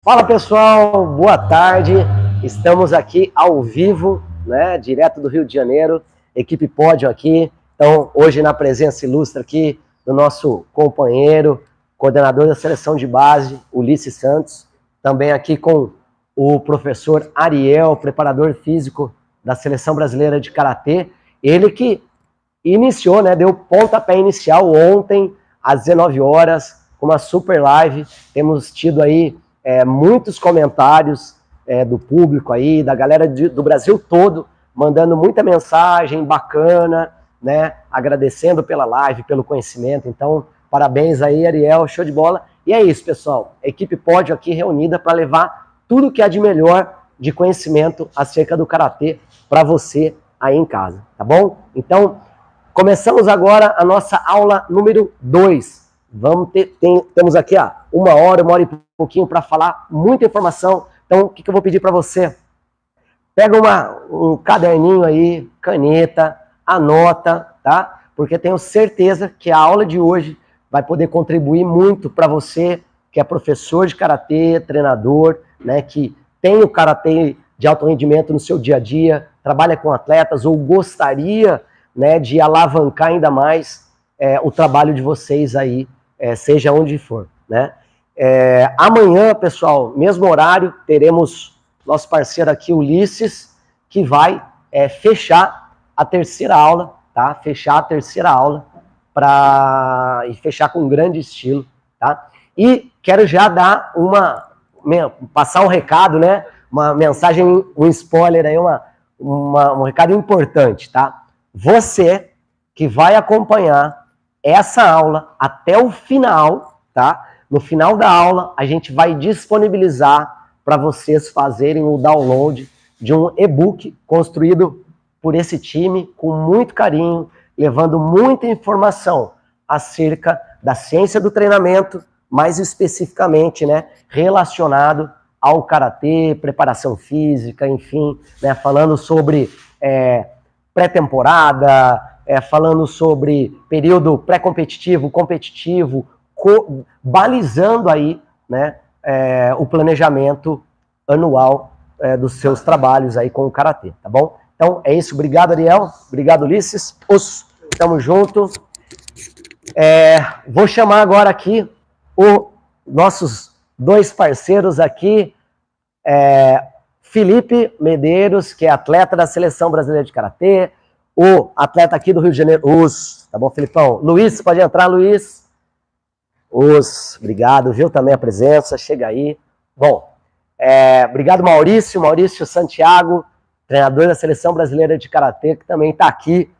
Fala pessoal, boa tarde. Estamos aqui ao vivo, né, direto do Rio de Janeiro, equipe Pódio aqui. Então, hoje na presença ilustre aqui do nosso companheiro, coordenador da seleção de base, Ulisses Santos, também aqui com o professor Ariel, preparador físico da seleção brasileira de karatê, ele que iniciou, né, deu pontapé inicial ontem às 19 horas, com uma super live. Temos tido aí muitos comentários do público aí, da galera do Brasil todo, mandando muita mensagem bacana, né? Agradecendo pela live, pelo conhecimento. Então, parabéns aí, Ariel, show de bola. E é isso, pessoal. A equipe Pódio aqui reunida para levar tudo que há de melhor de conhecimento acerca do karatê para você aí em casa, tá bom? Então, começamos agora a nossa aula número 2. Temos aqui uma hora e pouquinho para falar muita informação. Então, o que eu vou pedir para você? Pega um caderninho aí, caneta, anota, tá? Porque tenho certeza que a aula de hoje vai poder contribuir muito para você que é professor de karatê, treinador, né, que tem o karatê de alto rendimento no seu dia a dia, trabalha com atletas ou gostaria, né, de alavancar ainda mais o trabalho de vocês aí, seja onde for, né? Amanhã, pessoal, mesmo horário, teremos nosso parceiro aqui, Ulisses, que vai fechar a terceira aula, tá? Fechar a terceira aula e fechar com um grande estilo, tá? E quero já dar passar um recado, né? Uma mensagem, um spoiler aí, um recado importante, tá? Você que vai acompanhar essa aula até o final, tá? No final da aula, a gente vai disponibilizar para vocês fazerem o download de um e-book construído por esse time com muito carinho, levando muita informação acerca da ciência do treinamento, mais especificamente, né, relacionado ao karatê, preparação física, enfim, né, falando sobre pré-temporada, falando sobre período pré-competitivo, competitivo, balizando aí, né, o planejamento anual dos seus trabalhos aí com o karatê, tá bom? Então é isso, obrigado Ariel, obrigado Ulisses, tamo junto. Vou chamar agora aqui os nossos dois parceiros aqui, Felipe Medeiros, que é atleta da Seleção Brasileira de Karatê, o atleta aqui do Rio de Janeiro, tá bom, Felipão? Luiz, pode entrar, Luiz. Obrigado, viu também a presença, chega aí. Bom, obrigado Maurício Santiago, treinador da Seleção Brasileira de Karatê, que também está aqui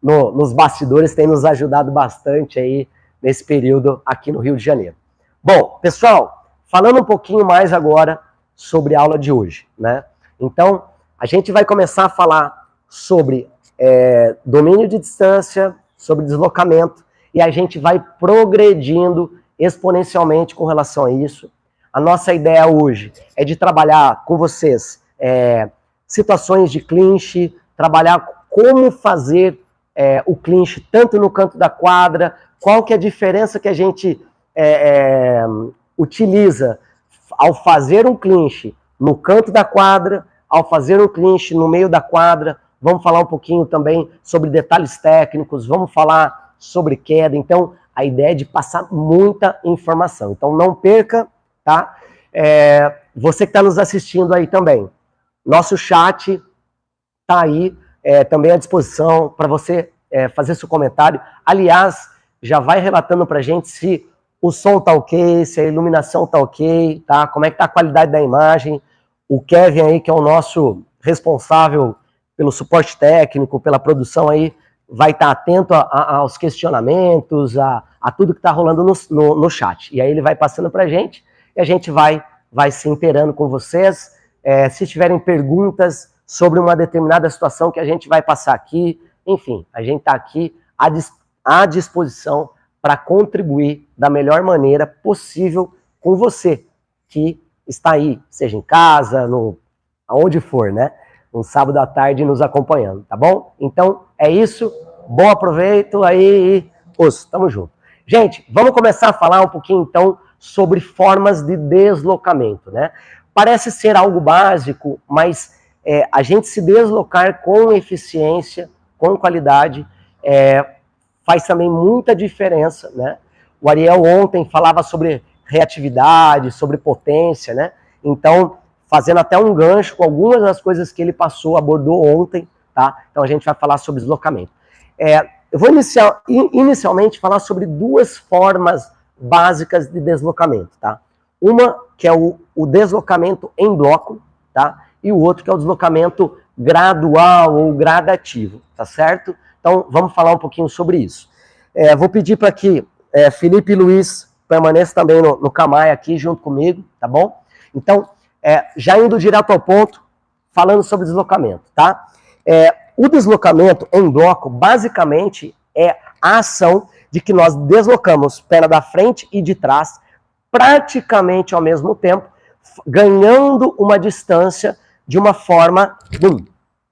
nos bastidores, tem nos ajudado bastante aí nesse período aqui no Rio de Janeiro. Bom, pessoal, falando um pouquinho mais agora sobre a aula de hoje, né? Então, a gente vai começar a falar sobre domínio de distância, sobre deslocamento, e a gente vai progredindo exponencialmente com relação a isso. A nossa ideia hoje é de trabalhar com vocês situações de clinch, trabalhar como fazer o clinch tanto no canto da quadra, qual que é a diferença que a gente utiliza ao fazer um clinch no canto da quadra, ao fazer um clinch no meio da quadra. Vamos falar um pouquinho também sobre detalhes técnicos, vamos falar sobre queda. Então, a ideia é de passar muita informação. Então, não perca, tá? Você que está nos assistindo aí também, nosso chat está aí também à disposição para você fazer seu comentário. Aliás, já vai relatando para a gente se o som tá ok, se a iluminação tá ok, tá? Como é que tá a qualidade da imagem. O Kevin aí, que é o nosso responsável pelo suporte técnico, pela produção aí, vai estar atento aos questionamentos, a tudo que está rolando no chat. E aí ele vai passando para a gente e a gente vai se inteirando com vocês. Se tiverem perguntas sobre uma determinada situação que a gente vai passar aqui, enfim, a gente está aqui à disposição para contribuir da melhor maneira possível com você que está aí, seja em casa, aonde for, né? Um sábado à tarde nos acompanhando, tá bom? Então, é isso. Bom aproveito aí e tamo junto. Gente, vamos começar a falar um pouquinho, então, sobre formas de deslocamento, né? Parece ser algo básico, mas a gente se deslocar com eficiência, com qualidade, faz também muita diferença, né? O Ariel ontem falava sobre reatividade, sobre potência, né? Então, fazendo até um gancho com algumas das coisas que ele abordou ontem, tá? Então a gente vai falar sobre deslocamento. Eu vou inicialmente falar sobre duas formas básicas de deslocamento, tá? Uma que é o deslocamento em bloco, tá? E o outro que é o deslocamento gradual ou gradativo, tá certo? Então vamos falar um pouquinho sobre isso. Vou pedir para que Felipe e Luiz permaneçam também no Camai aqui junto comigo, tá bom? Então, já indo direto ao ponto, falando sobre deslocamento, tá? O deslocamento em bloco, basicamente, é a ação de que nós deslocamos perna da frente e de trás, praticamente ao mesmo tempo, ganhando uma distância de uma forma,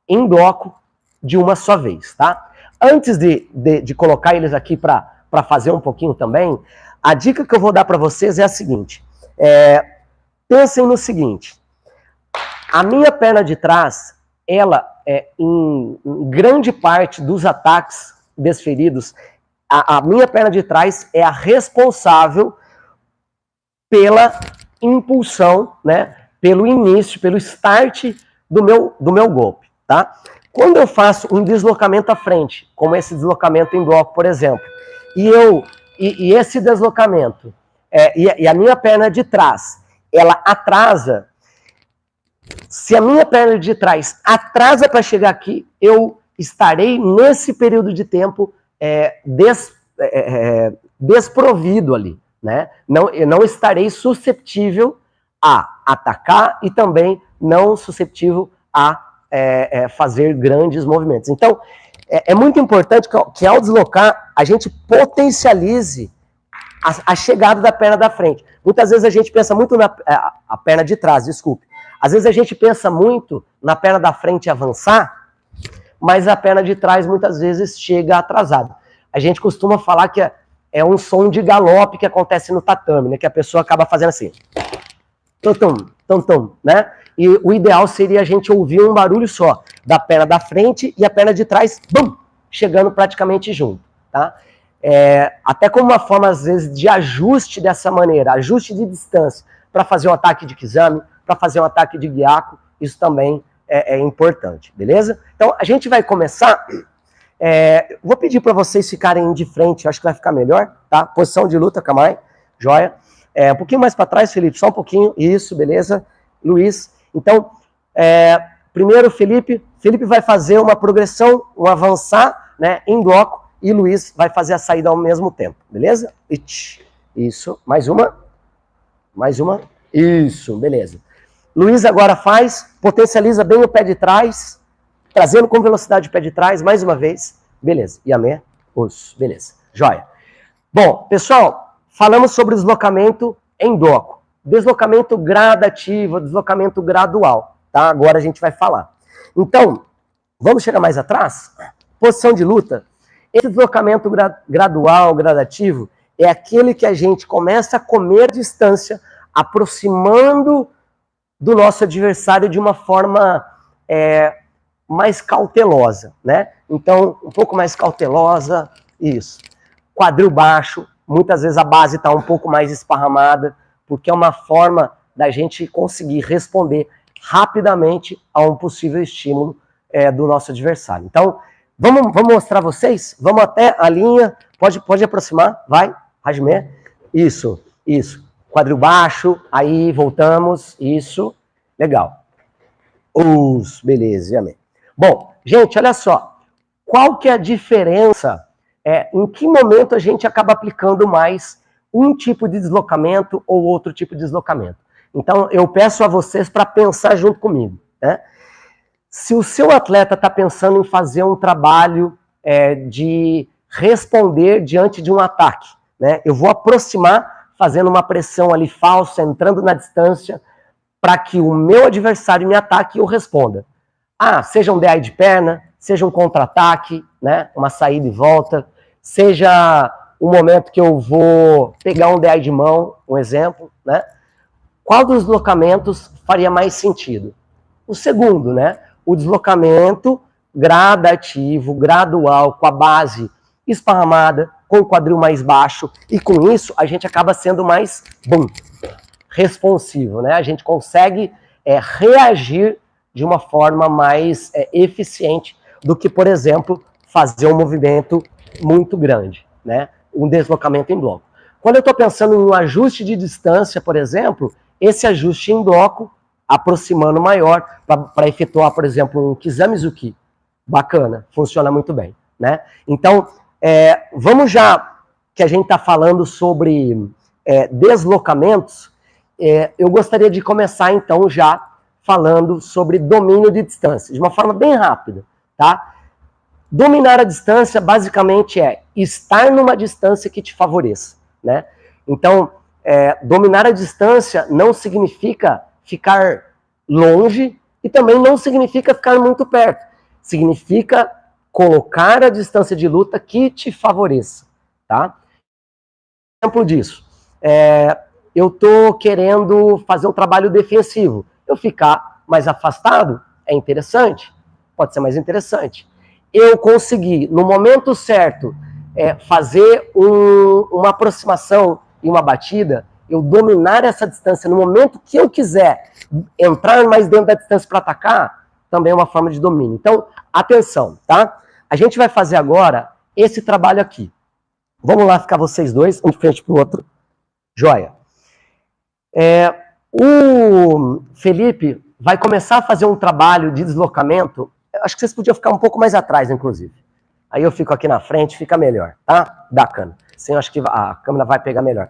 em bloco, de uma só vez, tá? Antes de colocar eles aqui para fazer um pouquinho também, a dica que eu vou dar para vocês é a seguinte, pensem no seguinte, a minha perna de trás, ela, em grande parte dos ataques desferidos, a minha perna de trás é a responsável pela impulsão, né, pelo início, pelo start do meu golpe, tá? Quando eu faço um deslocamento à frente, como esse deslocamento em bloco, por exemplo, e esse deslocamento, e a minha perna de trás, ela atrasa. Se a minha perna de trás atrasa para chegar aqui, eu estarei nesse período de tempo desprovido ali, né? Eu não estarei susceptível a atacar e também não susceptível a fazer grandes movimentos. Então, é muito importante que ao deslocar, a gente potencialize a chegada da perna da frente. Muitas vezes a gente pensa muito a perna de trás, desculpe. Às vezes a gente pensa muito na perna da frente avançar, mas a perna de trás muitas vezes chega atrasada. A gente costuma falar que é um som de galope que acontece no tatame, né? Que a pessoa acaba fazendo assim. Tum, né? E o ideal seria a gente ouvir um barulho só, da perna da frente e a perna de trás, chegando praticamente junto, tá? Até como uma forma, às vezes, de ajuste dessa maneira, ajuste de distância, para fazer um ataque de Kizami, para fazer um ataque de Gyako, isso também é importante, beleza? Então, a gente vai começar, vou pedir para vocês ficarem de frente, acho que vai ficar melhor, tá? Posição de luta, Kamai, joia. Um pouquinho mais para trás, Felipe, só um pouquinho, isso, beleza? Luiz, então, primeiro Felipe vai fazer uma progressão, um avançar, né, em bloco, e Luiz vai fazer a saída ao mesmo tempo, beleza? Isso, mais uma, isso, beleza. Luiz agora potencializa bem o pé de trás, trazendo com velocidade o pé de trás, mais uma vez, beleza. Yamé, beleza, joia. Bom, pessoal, falamos sobre deslocamento em bloco, deslocamento gradativo, deslocamento gradual, tá? Agora a gente vai falar. Então, vamos chegar mais atrás? Posição de luta. Esse deslocamento gradual, gradativo, é aquele que a gente começa a comer distância, aproximando do nosso adversário de uma forma mais cautelosa, né? Então, um pouco mais cautelosa, isso. Quadril baixo, muitas vezes a base está um pouco mais esparramada, porque é uma forma da gente conseguir responder rapidamente a um possível estímulo do nosso adversário. Então, vamos mostrar vocês? Vamos até a linha, pode aproximar, vai, Hajime, isso. Quadril baixo, aí voltamos, isso, legal. Beleza, amém. Bom, gente, olha só, qual que é a diferença, em que momento a gente acaba aplicando mais um tipo de deslocamento ou outro tipo de deslocamento? Então, eu peço a vocês para pensar junto comigo, né? Se o seu atleta está pensando em fazer um trabalho de responder diante de um ataque, né? Eu vou aproximar, fazendo uma pressão ali falsa, entrando na distância, para que o meu adversário me ataque e eu responda. Seja um DI de perna, seja um contra-ataque, né? Uma saída e volta, seja o momento que eu vou pegar um DI de mão, um exemplo, né? Qual dos deslocamentos faria mais sentido? O segundo, né? O deslocamento gradativo, gradual, com a base esparramada, com o quadril mais baixo, e com isso a gente acaba sendo mais responsivo, né? A gente consegue reagir de uma forma mais eficiente do que, por exemplo, fazer um movimento muito grande, né? Um deslocamento em bloco. Quando eu estou pensando em um ajuste de distância, por exemplo, esse ajuste em bloco, aproximando maior, para efetuar, por exemplo, um Kizamizuki, bacana, funciona muito bem, né? Então, vamos já, que a gente está falando sobre deslocamentos, eu gostaria de começar, então, já falando sobre domínio de distância, de uma forma bem rápida, tá? Dominar a distância, basicamente, é estar numa distância que te favoreça, né? Então, dominar a distância não significa ficar longe e também não significa ficar muito perto. Significa colocar a distância de luta que te favoreça, tá? Exemplo disso, eu estou querendo fazer um trabalho defensivo. Eu ficar mais afastado é interessante, pode ser mais interessante. Eu conseguir, no momento certo, fazer uma aproximação e uma batida, eu dominar essa distância no momento que eu quiser, entrar mais dentro da distância para atacar, também é uma forma de domínio. Então, atenção, tá? A gente vai fazer agora esse trabalho aqui. Vamos lá ficar vocês dois, um de frente para o outro. Joia. O Felipe vai começar a fazer um trabalho de deslocamento. Acho que vocês podiam ficar um pouco mais atrás, inclusive. Aí eu fico aqui na frente, fica melhor, tá? Bacana. Assim eu acho que a câmera vai pegar melhor.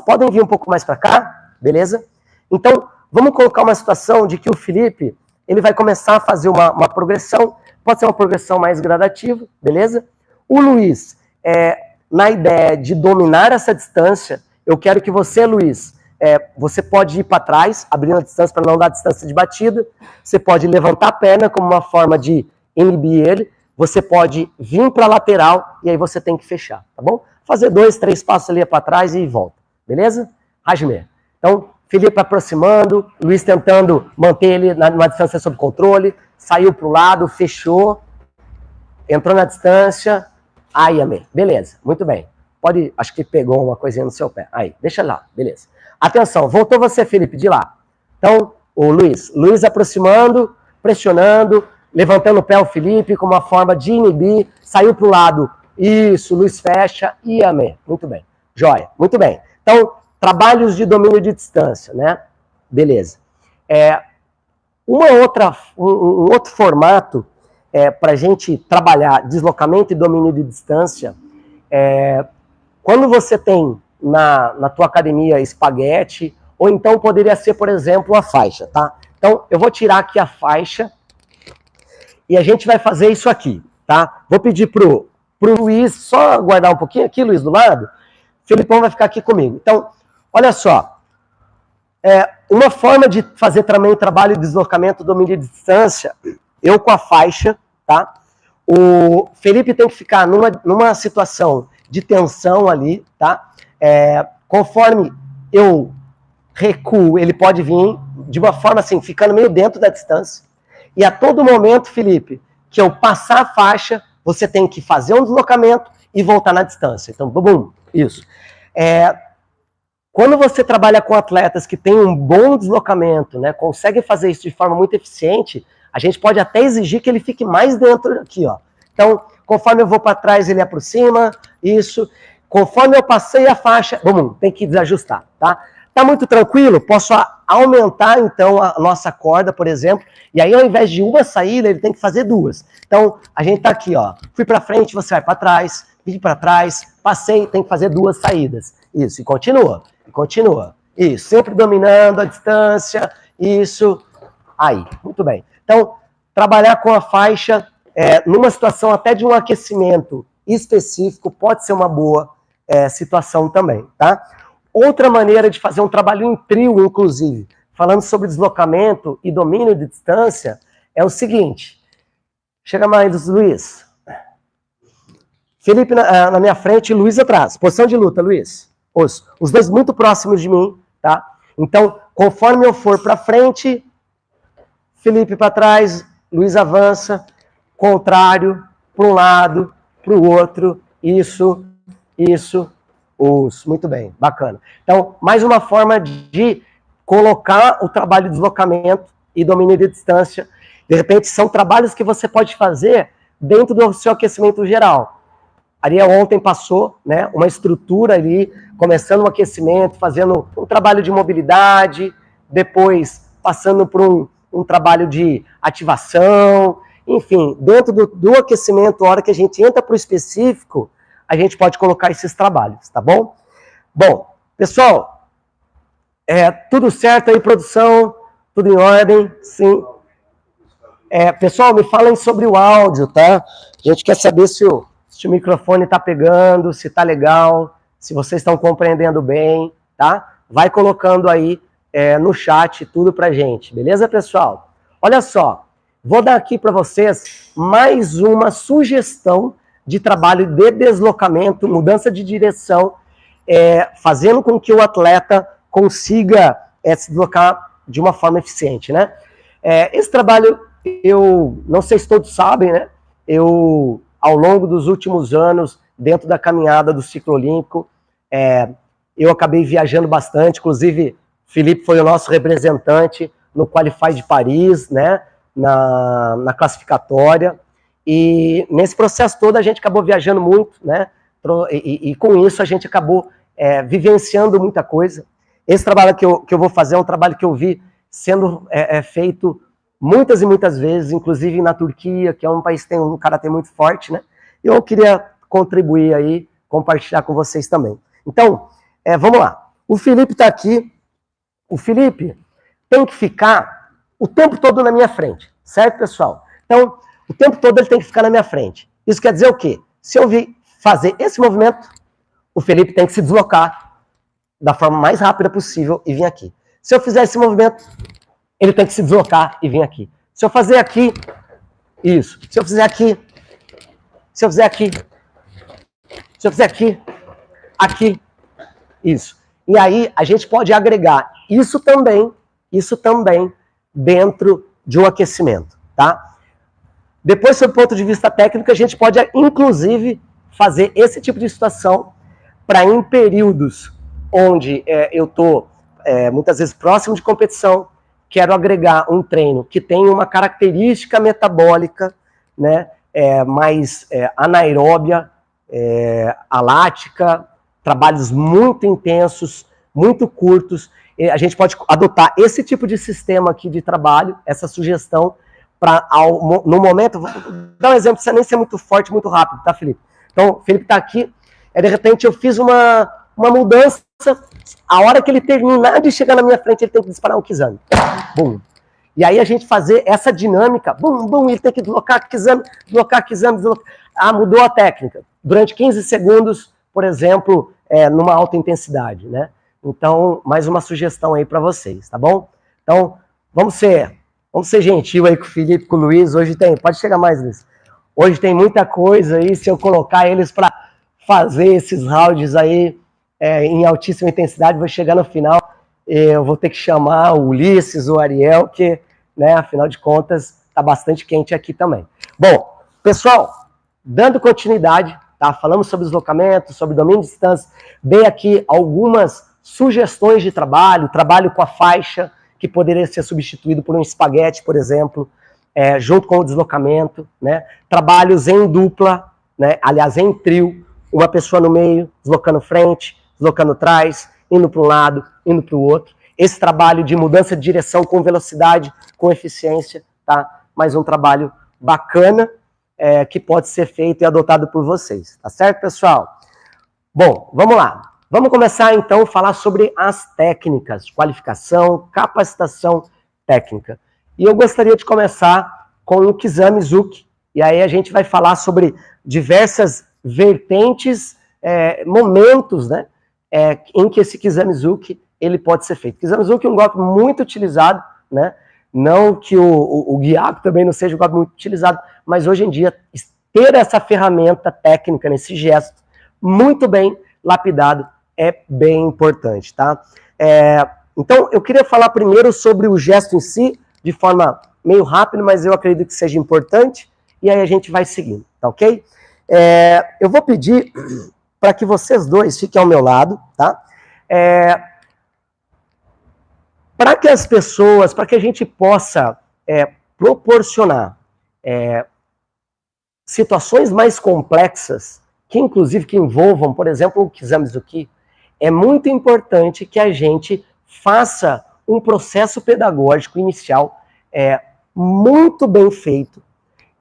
Podem vir um pouco mais para cá, beleza? Então, vamos colocar uma situação de que o Felipe, ele vai começar a fazer uma progressão, pode ser uma progressão mais gradativa, beleza? O Luiz, na ideia de dominar essa distância, eu quero que você, Luiz, você pode ir para trás, abrindo a distância para não dar distância de batida, você pode levantar a perna como uma forma de inibir ele, você pode vir para a lateral e aí você tem que fechar, tá bom? Fazer 2, 3 passos ali para trás e volta, beleza? Hajime. Então, Felipe aproximando, Luiz tentando manter ele numa distância sob controle, saiu para o lado, fechou, entrou na distância, Ayame, beleza, muito bem. Pode, acho que pegou uma coisinha no seu pé, aí, deixa lá, beleza. Atenção, voltou você, Felipe, de lá. Então, o Luiz aproximando, pressionando, levantando o pé o Felipe com uma forma de inibir, saiu para o lado, isso, Luiz fecha, e amém. Muito bem, joia, muito bem. Então, trabalhos de domínio de distância, né? Beleza. Um outro formato para a gente trabalhar deslocamento e domínio de distância, quando você tem na tua academia espaguete, ou então poderia ser, por exemplo, a faixa, tá? Então, eu vou tirar aqui a faixa e a gente vai fazer isso aqui, tá? Vou pedir pro Luiz só aguardar um pouquinho aqui, Luiz, do lado. O Felipão vai ficar aqui comigo. Então, olha só. Uma forma de fazer também trabalho de deslocamento, domínio de distância, eu com a faixa, tá? O Felipe tem que ficar numa situação de tensão ali, tá? Conforme eu recuo, ele pode vir de uma forma assim, ficando meio dentro da distância. E a todo momento, Felipe, que eu passar a faixa, você tem que fazer um deslocamento e voltar na distância. Então, bum, isso. Quando você trabalha com atletas que têm um bom deslocamento, né, conseguem fazer isso de forma muito eficiente, a gente pode até exigir que ele fique mais dentro aqui, ó. Então, conforme eu vou para trás, ele aproxima, isso. Conforme eu passei a faixa, tem que desajustar, tá? Tá muito tranquilo? Posso aumentar, então, a nossa corda, por exemplo, e aí, ao invés de uma saída, ele tem que fazer duas. Então, a gente tá aqui, ó. Fui para frente, você vai para trás, vim para trás, passei, tem que fazer duas saídas. Isso, e continua, e continua. Isso, sempre dominando a distância, isso. Aí, muito bem. Então, trabalhar com a faixa, numa situação até de um aquecimento específico, pode ser uma boa situação também, tá? Outra maneira de fazer um trabalho em trio, inclusive, falando sobre deslocamento e domínio de distância, é o seguinte. Chega mais, Luiz. Felipe na minha frente e Luiz atrás. Posição de luta, Luiz. Os dois muito próximos de mim, tá? Então, conforme eu for para frente, Felipe para trás, Luiz avança, contrário, para um lado, para o outro, isso, muito bem, bacana. Então, mais uma forma de colocar o trabalho de deslocamento e domínio de distância. De repente, são trabalhos que você pode fazer dentro do seu aquecimento geral. Ariel ontem passou, né, uma estrutura ali, começando um aquecimento, fazendo um trabalho de mobilidade, depois passando por um trabalho de ativação, enfim, dentro do aquecimento, a hora que a gente entra para o específico, a gente pode colocar esses trabalhos, tá bom? Bom, pessoal, tudo certo aí, produção? Tudo em ordem? Sim. Pessoal, me falem sobre o áudio, tá? A gente quer saber se o microfone está pegando, se está legal, se vocês estão compreendendo bem, tá? Vai colocando aí no chat tudo pra gente, beleza, pessoal? Olha só, vou dar aqui para vocês mais uma sugestão de trabalho de deslocamento, mudança de direção, fazendo com que o atleta consiga se deslocar de uma forma eficiente, né? Esse trabalho, eu não sei se todos sabem, né? Eu, ao longo dos últimos anos, dentro da caminhada do ciclo olímpico, eu acabei viajando bastante, inclusive Felipe foi o nosso representante no Qualify de Paris, né? Na classificatória, e nesse processo todo a gente acabou viajando muito, né? E com isso a gente acabou vivenciando muita coisa. Esse trabalho que eu vou fazer é um trabalho que eu vi sendo feito muitas e muitas vezes, inclusive na Turquia, que é um país que tem um caráter muito forte, né? E eu queria contribuir aí, compartilhar com vocês também. Então, vamos lá. O Felipe está aqui. O Felipe tem que ficar o tempo todo na minha frente, certo, pessoal? Então, o tempo todo ele tem que ficar na minha frente. Isso quer dizer o quê? Se eu vir fazer esse movimento, o Felipe tem que se deslocar da forma mais rápida possível e vir aqui. Se eu fizer esse movimento, ele tem que se deslocar e vir aqui. Se eu fazer aqui, isso. Se eu fizer aqui, se eu fizer aqui, se eu fizer aqui, aqui, isso. E aí a gente pode agregar isso também dentro de um aquecimento, tá? Depois, sob o ponto de vista técnico, a gente pode, inclusive, fazer esse tipo de situação para em períodos onde eu estou, muitas vezes, próximo de competição, quero agregar um treino que tem uma característica metabólica, né, mais anaeróbia, alática, trabalhos muito intensos, muito curtos. A gente pode adotar esse tipo de sistema aqui de trabalho, essa sugestão, para no momento, vou dar um exemplo, precisa nem ser muito forte, muito rápido, tá, Felipe? Então, o Felipe está aqui, de repente eu fiz uma mudança, a hora que ele terminar de chegar na minha frente, ele tem que disparar um Kizami. Bum. E aí a gente fazer essa dinâmica, bum, bum, ele tem que deslocar Kizami, deslocar Kizami, deslocar. Ah, mudou a técnica. Durante 15 segundos, por exemplo, numa alta intensidade, né? Então, mais uma sugestão aí para vocês, tá bom? Então, vamos ser gentil aí com o Felipe, com o Luiz. Hoje pode chegar mais, Luiz. Hoje tem muita coisa aí, se eu colocar eles para fazer esses rounds aí em altíssima intensidade, vou chegar no final, eu vou ter que chamar o Ulisses, o Ariel, que, né, afinal de contas, tá bastante quente aqui também. Bom, pessoal, dando continuidade, tá? Falamos sobre deslocamento, sobre domínio de distância, dei aqui algumas sugestões de trabalho com a faixa, que poderia ser substituído por um espaguete, por exemplo, junto com o deslocamento, né? Trabalhos em dupla, né? Aliás, em trio, uma pessoa no meio, deslocando frente, deslocando trás, indo para um lado, indo para o outro. Esse trabalho de mudança de direção com velocidade, com eficiência, tá? Mais um trabalho bacana que pode ser feito e adotado por vocês, tá certo, pessoal? Bom, vamos lá. Vamos começar, então, a falar sobre as técnicas, qualificação, capacitação técnica. E eu gostaria de começar com o Kizami Zuki, e aí a gente vai falar sobre diversas vertentes, momentos, né, em que esse Kizami Zuki ele pode ser feito. Kizami Zuki é um golpe muito utilizado, né? Não que o Gyaku também não seja um golpe muito utilizado, mas hoje em dia ter essa ferramenta técnica nesse gesto, muito bem lapidado, é bem importante, tá? Então, eu queria falar primeiro sobre o gesto em si, de forma meio rápida, mas eu acredito que seja importante, e aí a gente vai seguindo, tá ok? Eu vou pedir para que vocês dois fiquem ao meu lado, tá? Para que as pessoas, para que a gente possa proporcionar situações mais complexas, que inclusive que envolvam, por exemplo, o Kizamizuki, é muito importante que a gente faça um processo pedagógico inicial muito bem feito,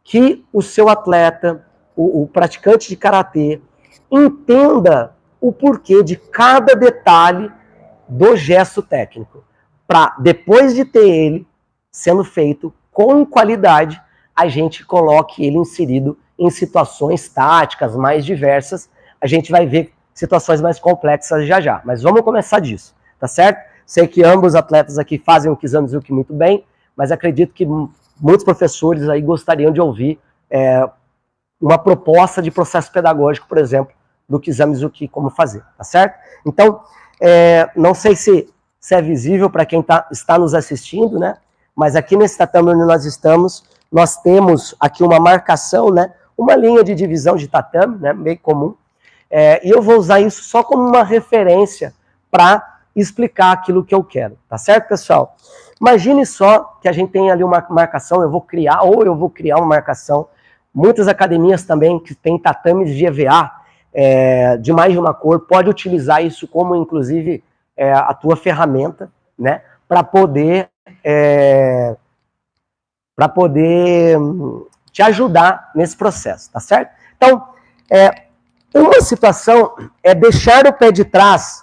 que o seu atleta, o praticante de karatê, entenda o porquê de cada detalhe do gesto técnico, para depois de ter ele sendo feito com qualidade, a gente coloque ele inserido em situações táticas mais diversas. A gente vai ver situações mais complexas já já, mas vamos começar disso, tá certo? Sei que ambos os atletas aqui fazem o Kizamizuki muito bem, mas acredito que muitos professores aí gostariam de ouvir uma proposta de processo pedagógico, por exemplo, do Kizamizuki, como fazer, tá certo? Então, não sei se é visível para quem está nos assistindo, né? Mas aqui nesse tatame onde nós estamos, nós temos aqui uma marcação, né? Uma linha de divisão de tatame, né? Bem comum. E eu vou usar isso só como uma referência para explicar aquilo que eu quero, tá certo, pessoal? Imagine só que a gente tem ali uma marcação, eu vou criar uma marcação. Muitas academias também que têm tatames de EVA, de mais de uma cor, pode utilizar isso como, inclusive, a tua ferramenta, né, para poder te ajudar nesse processo, tá certo? Então, uma situação é deixar o pé de trás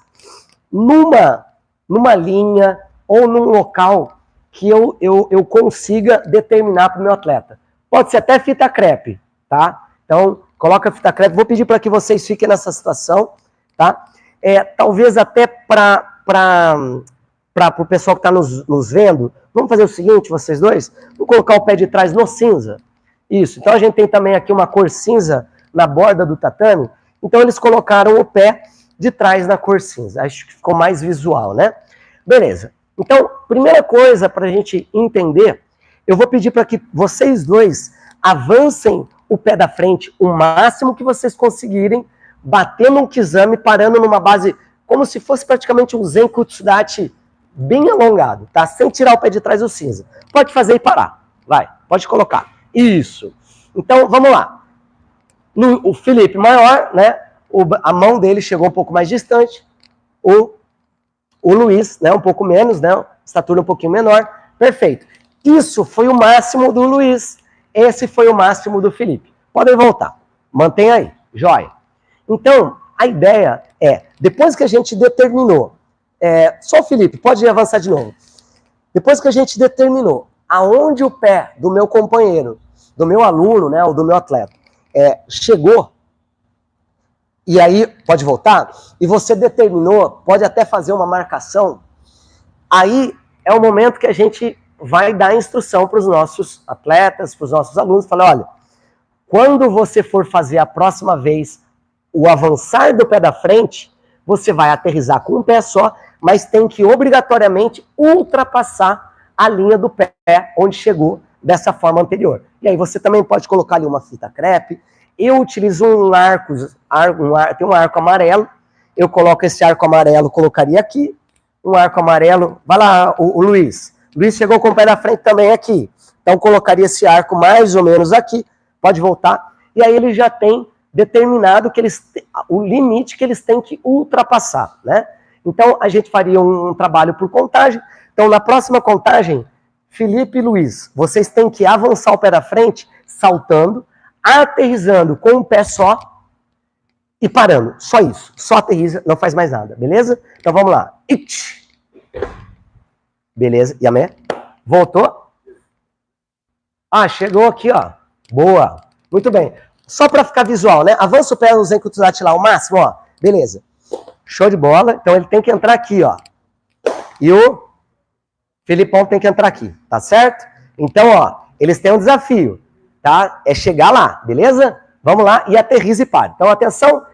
numa linha ou num local que eu consiga determinar para o meu atleta. Pode ser até fita crepe, tá? Então, coloca a fita crepe. Vou pedir para que vocês fiquem nessa situação, tá? Talvez até para o pessoal que está nos vendo, vamos fazer o seguinte, vocês dois, vou colocar o pé de trás no cinza. Isso. Então, a gente tem também aqui uma cor cinza na borda do tatame. Então, eles colocaram o pé de trás na cor cinza. Acho que ficou mais visual, né? Beleza. Então, primeira coisa para a gente entender, eu vou pedir para que vocês dois avancem o pé da frente o máximo que vocês conseguirem, batendo um kizami, parando numa base como se fosse praticamente um Zenkutsudachi bem alongado, tá? Sem tirar o pé de trás do cinza. Pode fazer e parar. Vai, pode colocar. Isso. Então, vamos lá. O Felipe maior, né? A mão dele chegou um pouco mais distante. O Luiz, né? Um pouco menos, né? Estatura um pouquinho menor. Perfeito. Isso foi o máximo do Luiz. Esse foi o máximo do Felipe. Podem voltar. Mantenha aí. Joia. Então, a ideia depois que a gente determinou, só o Felipe, pode avançar de novo. Depois que a gente determinou aonde o pé do meu companheiro, do meu aluno, né, ou do meu atleta, chegou, e aí, pode voltar, e você determinou, pode até fazer uma marcação, aí é o momento que a gente vai dar instrução para os nossos atletas, para os nossos alunos, falar, olha, quando você for fazer a próxima vez o avançar do pé da frente, você vai aterrissar com um pé só, mas tem que obrigatoriamente ultrapassar a linha do pé onde chegou dessa forma anterior. E aí você também pode colocar ali uma fita crepe. Eu utilizo um arco, tem um arco amarelo, eu coloco esse arco amarelo, colocaria aqui, um arco amarelo, vai lá, o Luiz. Luiz chegou com o pé da frente também aqui, então colocaria esse arco mais ou menos aqui, pode voltar, e aí ele já tem determinado que o limite que eles têm que ultrapassar, né? Então, a gente faria um trabalho por contagem. Então, na próxima contagem, Felipe e Luiz, vocês têm que avançar o pé da frente, saltando, aterrissando com um pé só e parando. Só isso. Só aterrissa, não faz mais nada, beleza? Então, vamos lá. It. Beleza. Yamé. Voltou? Ah, chegou aqui, ó. Boa. Muito bem. Só para ficar visual, né? Avança o pé no Zenkutsudachi lá ao máximo, ó. Beleza. Show de bola. Então ele tem que entrar aqui, ó. E o Felipão tem que entrar aqui, tá certo? Então, ó, eles têm um desafio. tá? É chegar lá, beleza? Vamos lá e aterriza e para. Então, atenção.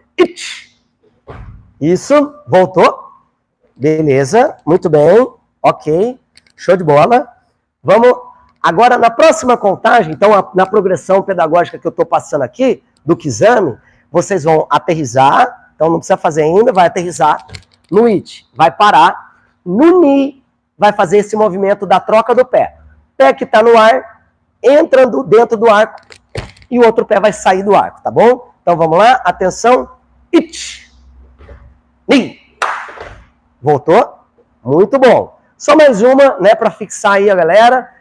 Isso, voltou. Beleza, muito bem. Ok, show de bola. Vamos agora na próxima contagem, então na progressão pedagógica que eu estou passando aqui, do Kizami, vocês vão aterrissar, então não precisa fazer ainda, vai aterrissar. No it, vai parar. No ni, vai fazer esse movimento da troca do pé. Pé que está no ar, entrando dentro do arco, e o outro pé vai sair do arco, tá bom? Então vamos lá, atenção. It. Ni. Voltou? Muito bom. Só mais uma, né, para fixar aí a galera.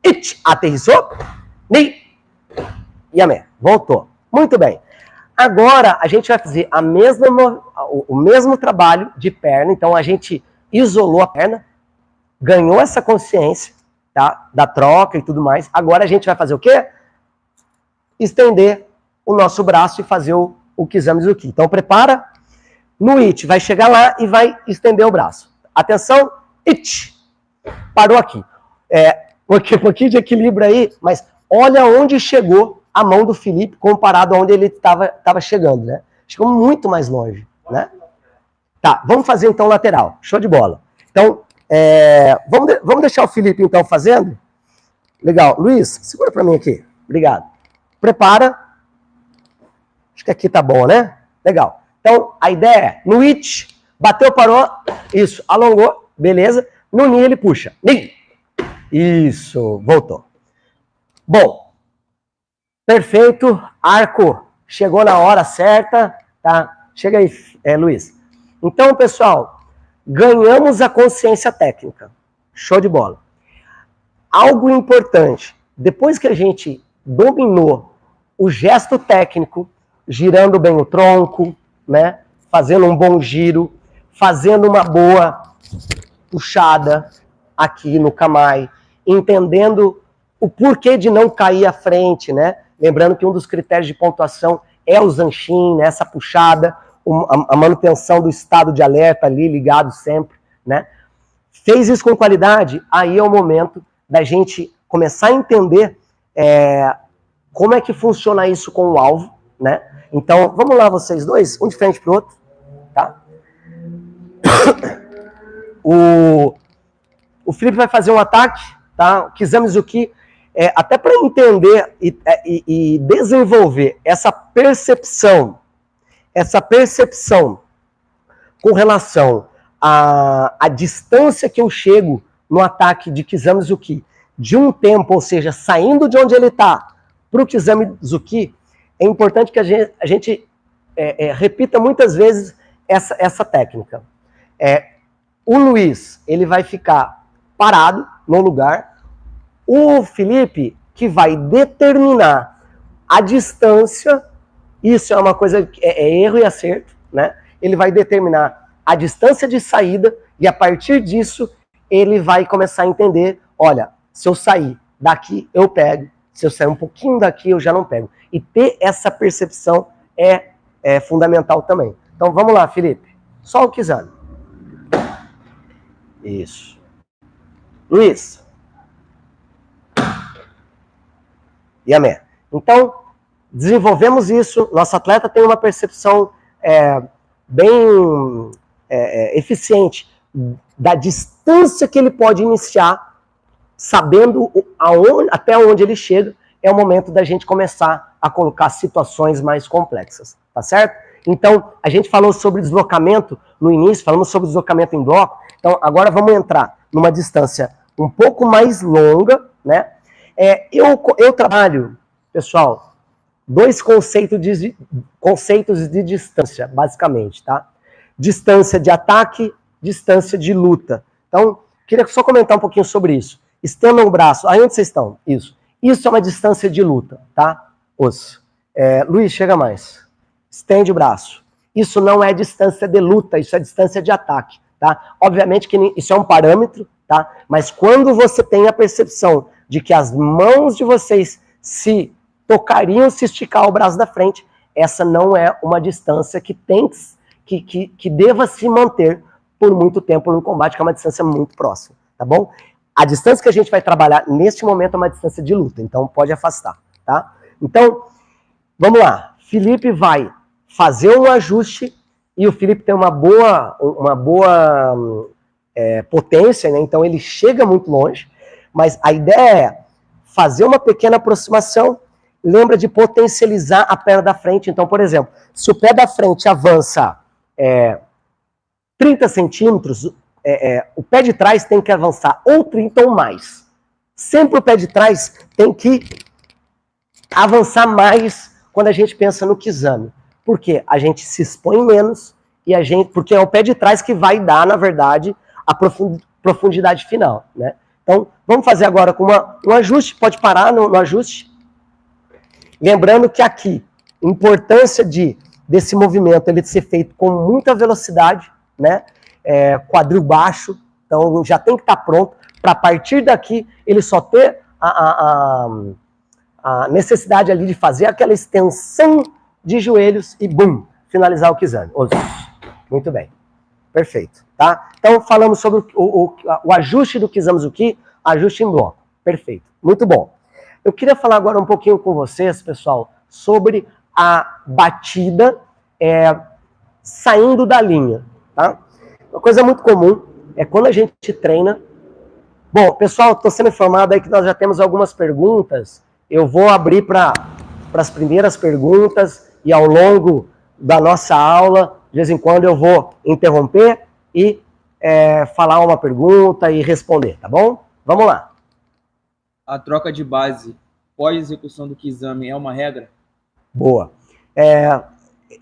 It. Aterrissou. Ni. E amém. Voltou. Muito bem. Agora a gente vai fazer o mesmo trabalho de perna. Então a gente isolou a perna, ganhou essa consciência, tá, da troca e tudo mais. Agora a gente vai fazer o quê? Estender o nosso braço e fazer o Kizamezuki. Então prepara. No it, vai chegar lá e vai estender o braço. Atenção, it. Parou aqui. Um pouquinho de equilíbrio aí, mas olha onde chegou a mão do Felipe comparado a onde ele estava chegando, né? Chegou muito mais longe, né? Tá, vamos fazer então lateral. Show de bola. Então, vamos deixar o Felipe então fazendo? Legal. Luiz, segura para mim aqui. Obrigado. Prepara. Acho que aqui tá bom, né? Legal. Então, a ideia é, no it, bateu, parou, isso, alongou, beleza. No ni, ele puxa. Ni. Isso, voltou. Bom, perfeito, arco, chegou na hora certa, tá? Chega aí, Luiz. Então, pessoal, ganhamos a consciência técnica. Show de bola. Algo importante, depois que a gente dominou o gesto técnico, girando bem o tronco, né? Fazendo um bom giro, fazendo uma boa puxada aqui no Kamae, entendendo o porquê de não cair à frente, né? Lembrando que um dos critérios de pontuação é o zanshin, né? Essa puxada, a manutenção do estado de alerta ali, ligado sempre, né? Fez isso com qualidade, aí é o momento da gente começar a entender como é que funciona isso com o alvo, né? Então, vamos lá vocês dois, um de frente pro outro, tá? O Felipe vai fazer um ataque, tá? Kizamezuki, até para entender e desenvolver essa percepção com relação à distância que eu chego no ataque de Kizamezuki, de um tempo, ou seja, saindo de onde ele está para o Kizamezuki, é importante que a gente repita muitas vezes essa técnica. O Luiz, ele vai ficar parado no lugar. O Felipe, que vai determinar a distância, isso é uma coisa, erro e acerto, né? Ele vai determinar a distância de saída e a partir disso ele vai começar a entender, olha, se eu sair daqui, eu pego. Se eu sair um pouquinho daqui, eu já não pego. E ter essa percepção é fundamental também. Então vamos lá, Felipe. Só o Kizami. Isso. Luiz. E amém. Então, desenvolvemos isso. Nosso atleta tem uma percepção bem eficiente da distância que ele pode iniciar, sabendo até onde ele chega. É o momento da gente começar a colocar situações mais complexas, tá certo? Então, a gente falou sobre deslocamento no início, falamos sobre deslocamento em bloco, então agora vamos entrar numa distância um pouco mais longa, né? Eu trabalho, pessoal, dois conceitos de distância, basicamente, tá? Distância de ataque, distância de luta. Então, queria só comentar um pouquinho sobre isso. Estendam o braço. Aí onde vocês estão? Isso. Isso é uma distância de luta, tá? Luiz, chega mais. Estende o braço. Isso não é distância de luta, isso é distância de ataque, tá? Obviamente que isso é um parâmetro, tá? Mas quando você tem a percepção de que as mãos de vocês se tocariam se esticar o braço da frente, essa não é uma distância que deva se manter por muito tempo no combate, que é uma distância muito próxima, tá bom? A distância que a gente vai trabalhar neste momento é uma distância de luta, então pode afastar, tá? Então, vamos lá. Felipe vai fazer um ajuste e o Felipe tem uma boa potência, né? Então ele chega muito longe, mas a ideia é fazer uma pequena aproximação. Lembra de potencializar a perna da frente. Então, por exemplo, se o pé da frente avança 30 centímetros, o pé de trás tem que avançar ou 30 ou mais. Sempre o pé de trás tem que avançar mais quando a gente pensa no Kizami. Por quê? A gente se expõe menos, porque é o pé de trás que vai dar, na verdade, a profundidade final, né? Então, vamos fazer agora com um ajuste. Pode parar no ajuste. Lembrando que aqui, importância desse movimento ele ser feito com muita velocidade, né? Quadril baixo, então já tem que estar pronto para a partir daqui ele só ter a necessidade ali de fazer aquela extensão de joelhos e bum, finalizar o Kizami. Muito bem, perfeito, tá? Então falamos sobre o ajuste do Kizami-Zuki, ajuste em bloco, perfeito, muito bom. Eu queria falar agora um pouquinho com vocês, pessoal, sobre a batida saindo da linha, tá? Uma coisa muito comum é quando a gente treina. Bom, pessoal, estou sendo informado aí que nós já temos algumas perguntas. Eu vou abrir para as primeiras perguntas e ao longo da nossa aula, de vez em quando eu vou interromper e falar uma pergunta e responder, tá bom? Vamos lá. A troca de base pós-execução do Kizami é uma regra? Boa.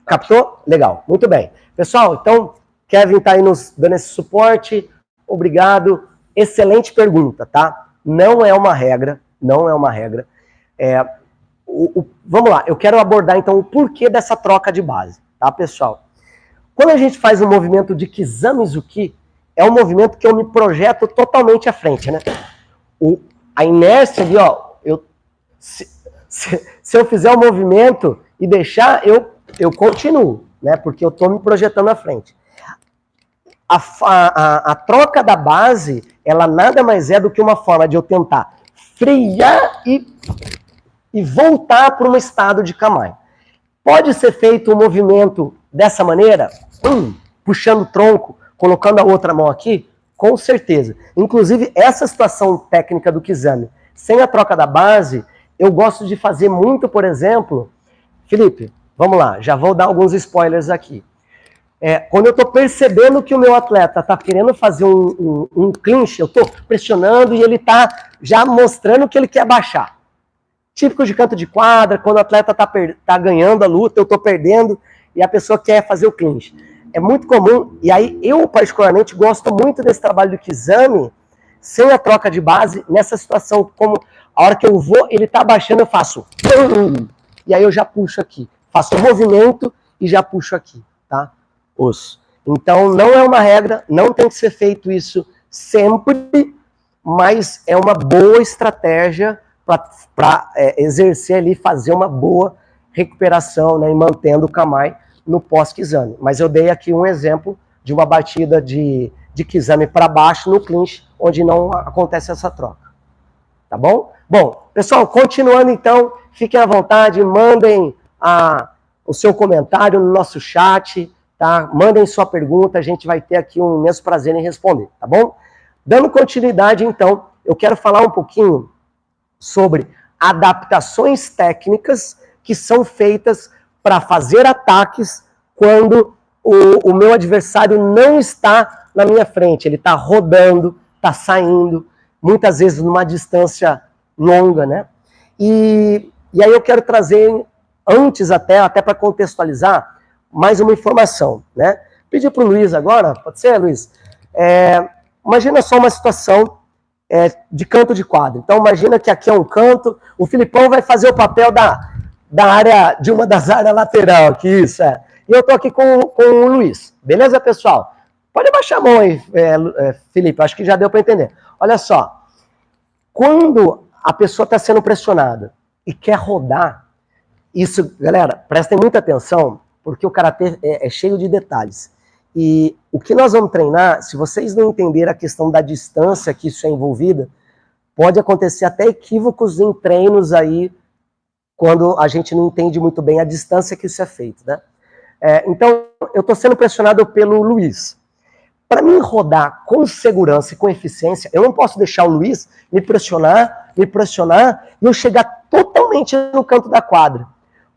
Captou? Legal, muito bem. Pessoal, então, Kevin está aí nos dando esse suporte. Obrigado. Excelente pergunta, tá? Não é uma regra, não é uma regra. Vamos lá, eu quero abordar então o porquê dessa troca de base, tá, pessoal? Quando a gente faz um movimento de Kizami-Zuki, é um movimento que eu me projeto totalmente à frente, né? A inércia ali, ó, se eu fizer o movimento e deixar, eu continuo, né? Porque eu estou me projetando à frente. A troca da base, ela nada mais é do que uma forma de eu tentar frear e voltar para um estado de Kamae. Pode ser feito um movimento dessa maneira, puxando o tronco, colocando a outra mão aqui? Com certeza. Inclusive, essa situação técnica do Kizami, sem a troca da base, eu gosto de fazer muito, por exemplo... Felipe, vamos lá, já vou dar alguns spoilers aqui. Quando eu estou percebendo que o meu atleta está querendo fazer um clinch, eu estou pressionando e ele está já mostrando que ele quer baixar. Típico de canto de quadra, quando o atleta está ganhando a luta, eu estou perdendo e a pessoa quer fazer o clinch. É muito comum, e aí eu particularmente gosto muito desse trabalho do Kizami, sem a troca de base, nessa situação, como a hora que eu vou, ele está baixando, eu faço, e aí eu já puxo aqui, faço o movimento e já puxo aqui, tá? Então não é uma regra, não tem que ser feito isso sempre, mas é uma boa estratégia para exercer ali, fazer uma boa recuperação, né, e mantendo o Kamae no pós-Kizami. Mas eu dei aqui um exemplo de uma batida de Kizami para baixo no clinch, onde não acontece essa troca. Tá bom? Bom, pessoal, continuando então, fiquem à vontade, mandem o seu comentário no nosso chat, tá? Mandem sua pergunta, a gente vai ter aqui um imenso prazer em responder, tá bom? Dando continuidade, então, eu quero falar um pouquinho sobre adaptações técnicas que são feitas para fazer ataques quando o meu adversário não está na minha frente, ele está rodando, está saindo, muitas vezes numa distância longa, né? E aí eu quero trazer, antes até para contextualizar, mais uma informação, né? Pedir para o Luiz agora, pode ser, Luiz? Imagina só uma situação de canto de quadro. Então imagina que aqui é um canto, o Filipão vai fazer o papel da área, de uma das áreas lateral aqui, isso é. E eu tô aqui com o Luiz, beleza, pessoal? Pode abaixar a mão aí, Felipe, acho que já deu para entender. Olha só, quando a pessoa está sendo pressionada e quer rodar, isso, galera, prestem muita atenção, porque o karatê é cheio de detalhes. E o que nós vamos treinar, se vocês não entenderem a questão da distância que isso é envolvida, pode acontecer até equívocos em treinos aí quando a gente não entende muito bem a distância que isso é feito, né? Então, eu estou sendo pressionado pelo Luiz. Para mim rodar com segurança e com eficiência, eu não posso deixar o Luiz me pressionar, e eu chegar totalmente no canto da quadra.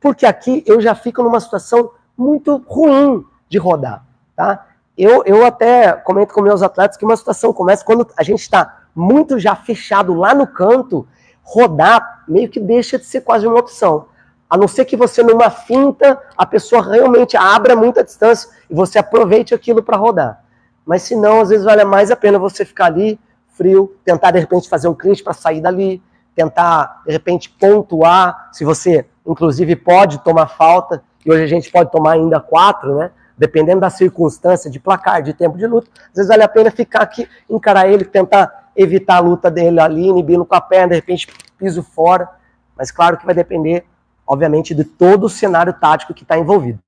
Porque aqui eu já fico numa situação muito ruim de rodar, tá? Eu até comento com meus atletas que uma situação começa quando a gente está muito já fechado lá no canto, rodar meio que deixa de ser quase uma opção. A não ser que você, numa finta, a pessoa realmente abra muita distância e você aproveite aquilo para rodar. Mas se não, às vezes vale mais a pena você ficar ali, frio, tentar de repente fazer um clinch para sair dali, tentar de repente pontuar, se você inclusive pode tomar falta, e hoje a gente pode tomar ainda 4, né? Dependendo da circunstância, de placar, de tempo de luta, às vezes vale a pena ficar aqui, encarar ele, tentar evitar a luta dele ali, inibindo com a perna, de repente piso fora, mas claro que vai depender, obviamente, de todo o cenário tático que está envolvido.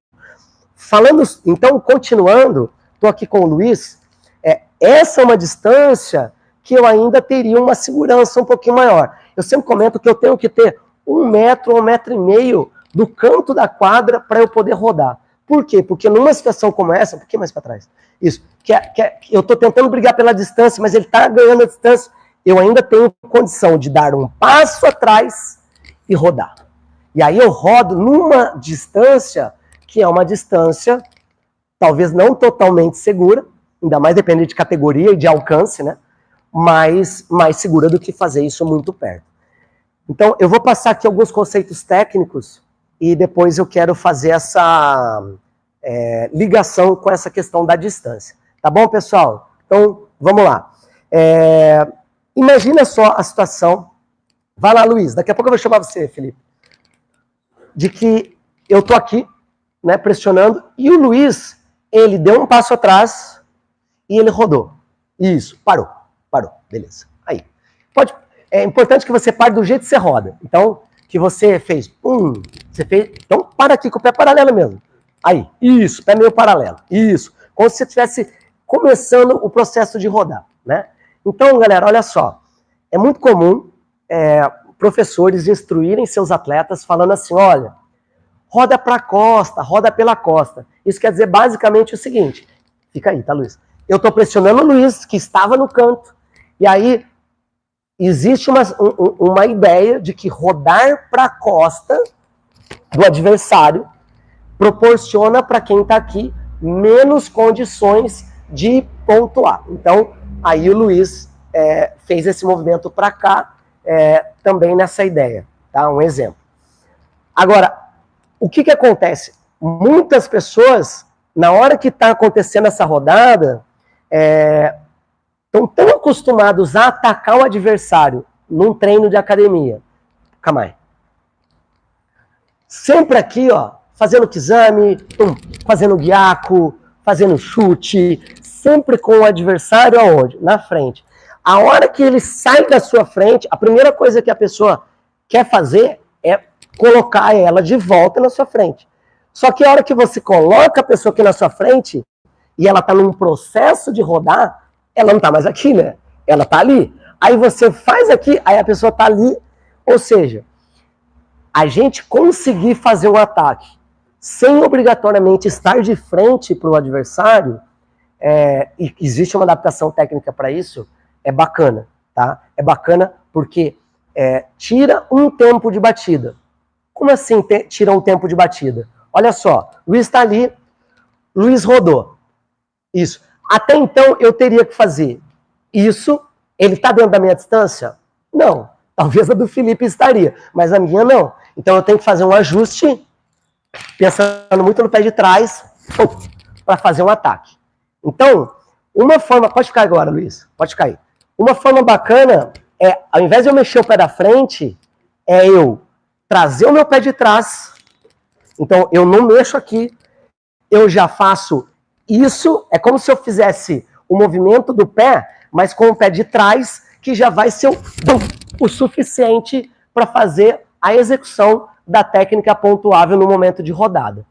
Falando, então, continuando, estou aqui com o Luiz, essa é uma distância que eu ainda teria uma segurança um pouquinho maior. Eu sempre comento que eu tenho que ter 1 metro ou 1,5 metros do canto da quadra para eu poder rodar. Por quê? Porque numa situação como essa, um pouquinho mais para trás, isso, eu estou tentando brigar pela distância, mas ele está ganhando a distância, eu ainda tenho condição de dar um passo atrás e rodar. E aí eu rodo numa distância que é uma distância talvez não totalmente segura, ainda mais dependendo de categoria e de alcance, né? Mas mais segura do que fazer isso muito perto. Então, eu vou passar aqui alguns conceitos técnicos e depois eu quero fazer essa ligação com essa questão da distância. Tá bom, pessoal? Então, vamos lá. Imagina só a situação. Vai lá, Luiz. Daqui a pouco eu vou chamar você, Felipe. De que eu tô aqui, né, pressionando, e o Luiz, ele deu um passo atrás e ele rodou. Isso, parou, beleza. Aí. É importante que você pare do jeito que você roda. Então, que você fez, então para aqui com o pé paralelo mesmo. Aí, isso, pé meio paralelo, isso. Como se você estivesse começando o processo de rodar, né? Então, galera, olha só, é muito comum professores instruírem seus atletas falando assim, olha, roda para a costa, roda pela costa. Isso quer dizer basicamente o seguinte, fica aí, tá, Luiz? Eu estou pressionando o Luiz, que estava no canto, e aí existe uma ideia de que rodar para a costa do adversário proporciona para quem está aqui menos condições de pontuar. Então, aí o Luiz fez esse movimento para cá, também nessa ideia, tá? Um exemplo. Agora, o que acontece? Muitas pessoas, na hora que está acontecendo essa rodada, estão tão acostumados a atacar o adversário num treino de academia. Calma aí. Sempre aqui, ó, fazendo kizami, fazendo guiaco, fazendo chute, sempre com o adversário aonde? Na frente. A hora que ele sai da sua frente, a primeira coisa que a pessoa quer fazer é colocar ela de volta na sua frente. Só que a hora que você coloca a pessoa aqui na sua frente e ela está num processo de rodar, ela não está mais aqui, né? Ela está ali. Aí você faz aqui, aí a pessoa está ali. Ou seja, a gente conseguir fazer um ataque sem obrigatoriamente estar de frente para o adversário, e existe uma adaptação técnica para isso, é bacana, tá? É bacana porque tira um tempo de batida. Como assim tira um tempo de batida? Olha só, Luiz está ali, Luiz rodou. Isso. Até então eu teria que fazer isso. Ele está dentro da minha distância? Não. Talvez a do Felipe estaria, mas a minha não. Então eu tenho que fazer um ajuste, pensando muito no pé de trás, para fazer um ataque. Então, uma forma... Pode ficar agora, Luiz. Pode ficar aí. Uma forma bacana ao invés de eu mexer o pé da frente, eu trazer o meu pé de trás. Então, eu não mexo aqui. Eu já faço isso. É como se eu fizesse o movimento do pé, mas com o pé de trás, que já vai ser o suficiente para fazer a execução da técnica pontuável no momento de rodada.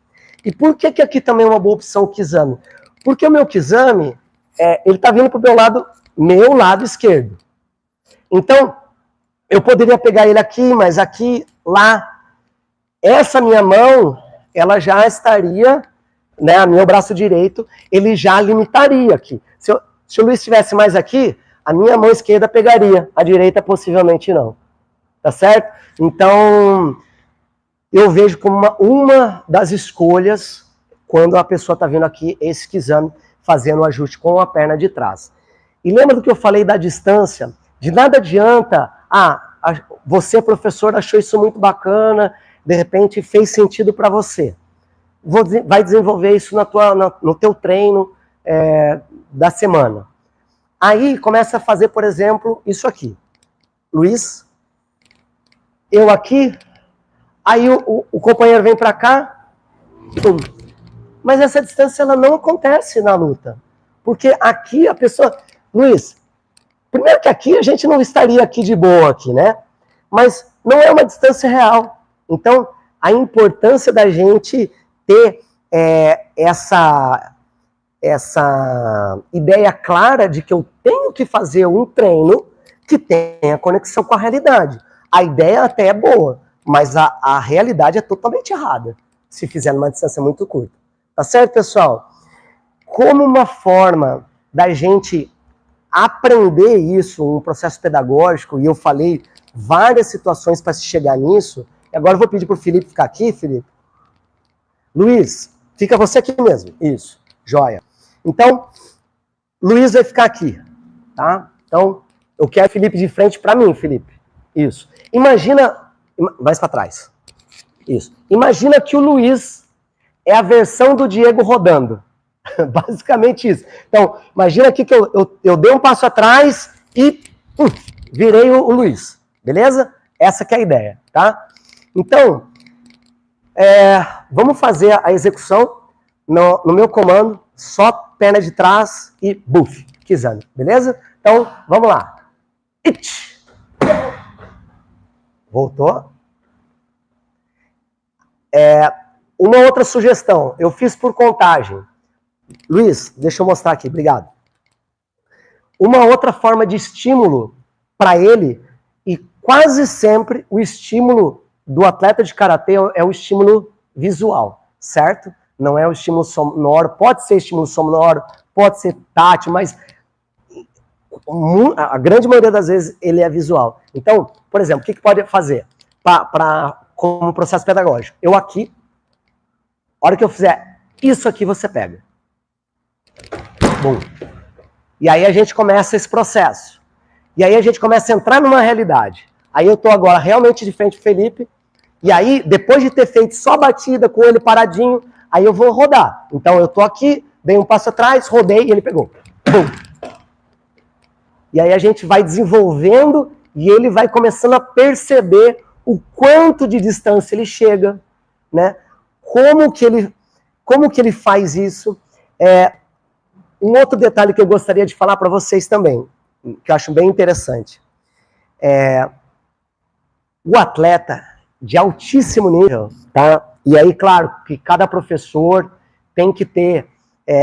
E por que aqui também é uma boa opção o kizami? Porque o meu kizami, ele está vindo para o meu lado esquerdo. Então, eu poderia pegar ele aqui, mas aqui, lá. essa minha mão, ela já estaria, né, meu braço direito, ele já limitaria aqui. Se o Luiz estivesse mais aqui, a minha mão esquerda pegaria, a direita possivelmente não. Tá certo? Então, eu vejo como uma das escolhas quando a pessoa está vindo aqui esse exame, fazendo o ajuste com a perna de trás. E lembra do que eu falei da distância? De nada adianta, você, professor, achou isso muito bacana, de repente fez sentido para você. Vai desenvolver isso no teu treino da semana. Aí começa a fazer, por exemplo, isso aqui. Luiz, eu aqui, aí o companheiro vem para cá, pum. Mas essa distância ela não acontece na luta. Porque aqui a pessoa... Luiz, primeiro que aqui a gente não estaria aqui de boa, aqui, né? Mas não é uma distância real. Então, a importância da gente ter essa ideia clara de que eu tenho que fazer um treino que tenha conexão com a realidade. A ideia até é boa, mas a realidade é totalmente errada, se fizer numa distância muito curta. Tá certo, pessoal? Como uma forma da gente aprender isso, um processo pedagógico, e eu falei várias situações para se chegar nisso, e agora eu vou pedir para o Felipe ficar aqui, Felipe. Luiz, fica você aqui mesmo. Isso, joia. Então, Luiz vai ficar aqui, tá? Então, eu quero o Felipe de frente para mim, Felipe. Isso. Imagina, mais para trás. Isso. Imagina que o Luiz é a versão do Diego rodando. Basicamente isso. Então, imagina aqui que eu dei um passo atrás e virei o Luiz. Beleza? Essa que é a ideia, tá? Então, vamos fazer a execução no meu comando, só perna de trás e buff, Kizami. Beleza? Então, vamos lá. Voltou. Uma outra sugestão, eu fiz por contagem. Luiz, deixa eu mostrar aqui, obrigado. Uma outra forma de estímulo para ele, e quase sempre o estímulo do atleta de karatê é o estímulo visual, certo? Não é o estímulo sonoro, pode ser estímulo sonoro, pode ser tátil, mas a grande maioria das vezes ele é visual. Então, por exemplo, o que pode fazer como processo pedagógico? Eu aqui, a hora que eu fizer isso aqui, você pega. Bom. E aí a gente começa esse processo. E aí a gente começa a entrar numa realidade. Aí eu estou agora realmente de frente pro Felipe. E aí, depois de ter feito só batida com ele paradinho, aí eu vou rodar. Então eu estou aqui, dei um passo atrás, rodei e ele pegou. Bum. E aí a gente vai desenvolvendo e ele vai começando a perceber o quanto de distância ele chega, né? Como que ele faz isso. Um outro detalhe que eu gostaria de falar para vocês também, que eu acho bem interessante. O atleta de altíssimo nível, tá? E aí, claro, que cada professor tem que ter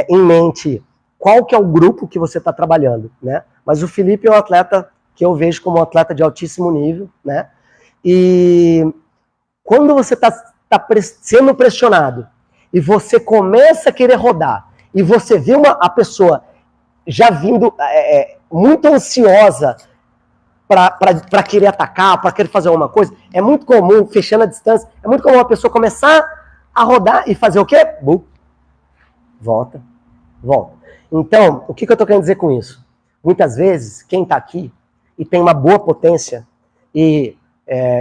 em mente qual que é o grupo que você está trabalhando, né? Mas o Felipe é um atleta que eu vejo como um atleta de altíssimo nível, né? E quando você está sendo pressionado e você começa a querer rodar, e você vê a pessoa já vindo muito ansiosa para querer atacar, para querer fazer alguma coisa, é muito comum, fechando a distância, é muito comum a pessoa começar a rodar e fazer o quê? Bum. Volta. Então, o que eu estou querendo dizer com isso? Muitas vezes, quem está aqui e tem uma boa potência, e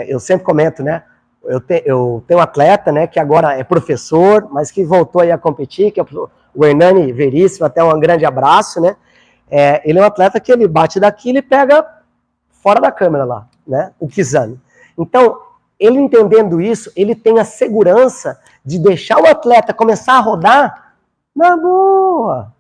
eu sempre comento, né? Eu tenho um atleta, né, que agora é professor, mas que voltou aí a competir, que é o Hernani Veríssimo, até um grande abraço, né? Ele é um atleta que ele bate daqui e ele pega fora da câmera lá, né? O Kizami. Então, ele entendendo isso, ele tem a segurança de deixar o atleta começar a rodar na boa.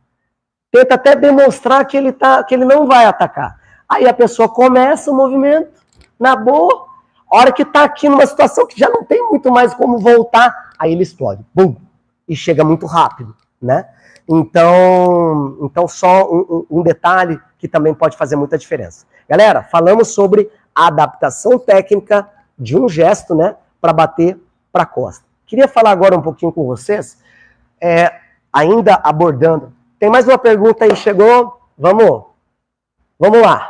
Tenta até demonstrar que ele não vai atacar. Aí a pessoa começa o movimento na boa. A hora que está aqui numa situação que já não tem muito mais como voltar, aí ele explode. Bum! E chega muito rápido, né? Então só um detalhe que também pode fazer muita diferença. Galera, falamos sobre a adaptação técnica de um gesto, né? Para bater para a costa. Queria falar agora um pouquinho com vocês, ainda abordando. Tem mais uma pergunta aí, chegou? Vamos lá.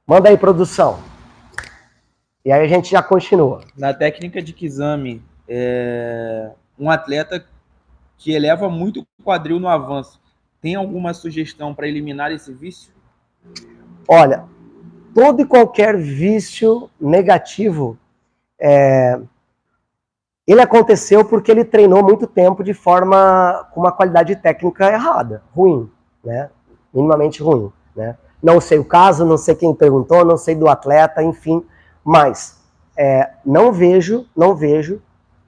Manda aí, produção. E aí a gente já continua. Na técnica de Kizami, um atleta que eleva muito o quadril no avanço, tem alguma sugestão para eliminar esse vício? Olha, todo e qualquer vício negativo, ele aconteceu porque ele treinou muito tempo com uma qualidade técnica errada, ruim, né? Minimamente ruim, né? Não sei o caso, não sei quem perguntou, não sei do atleta, enfim, mas não vejo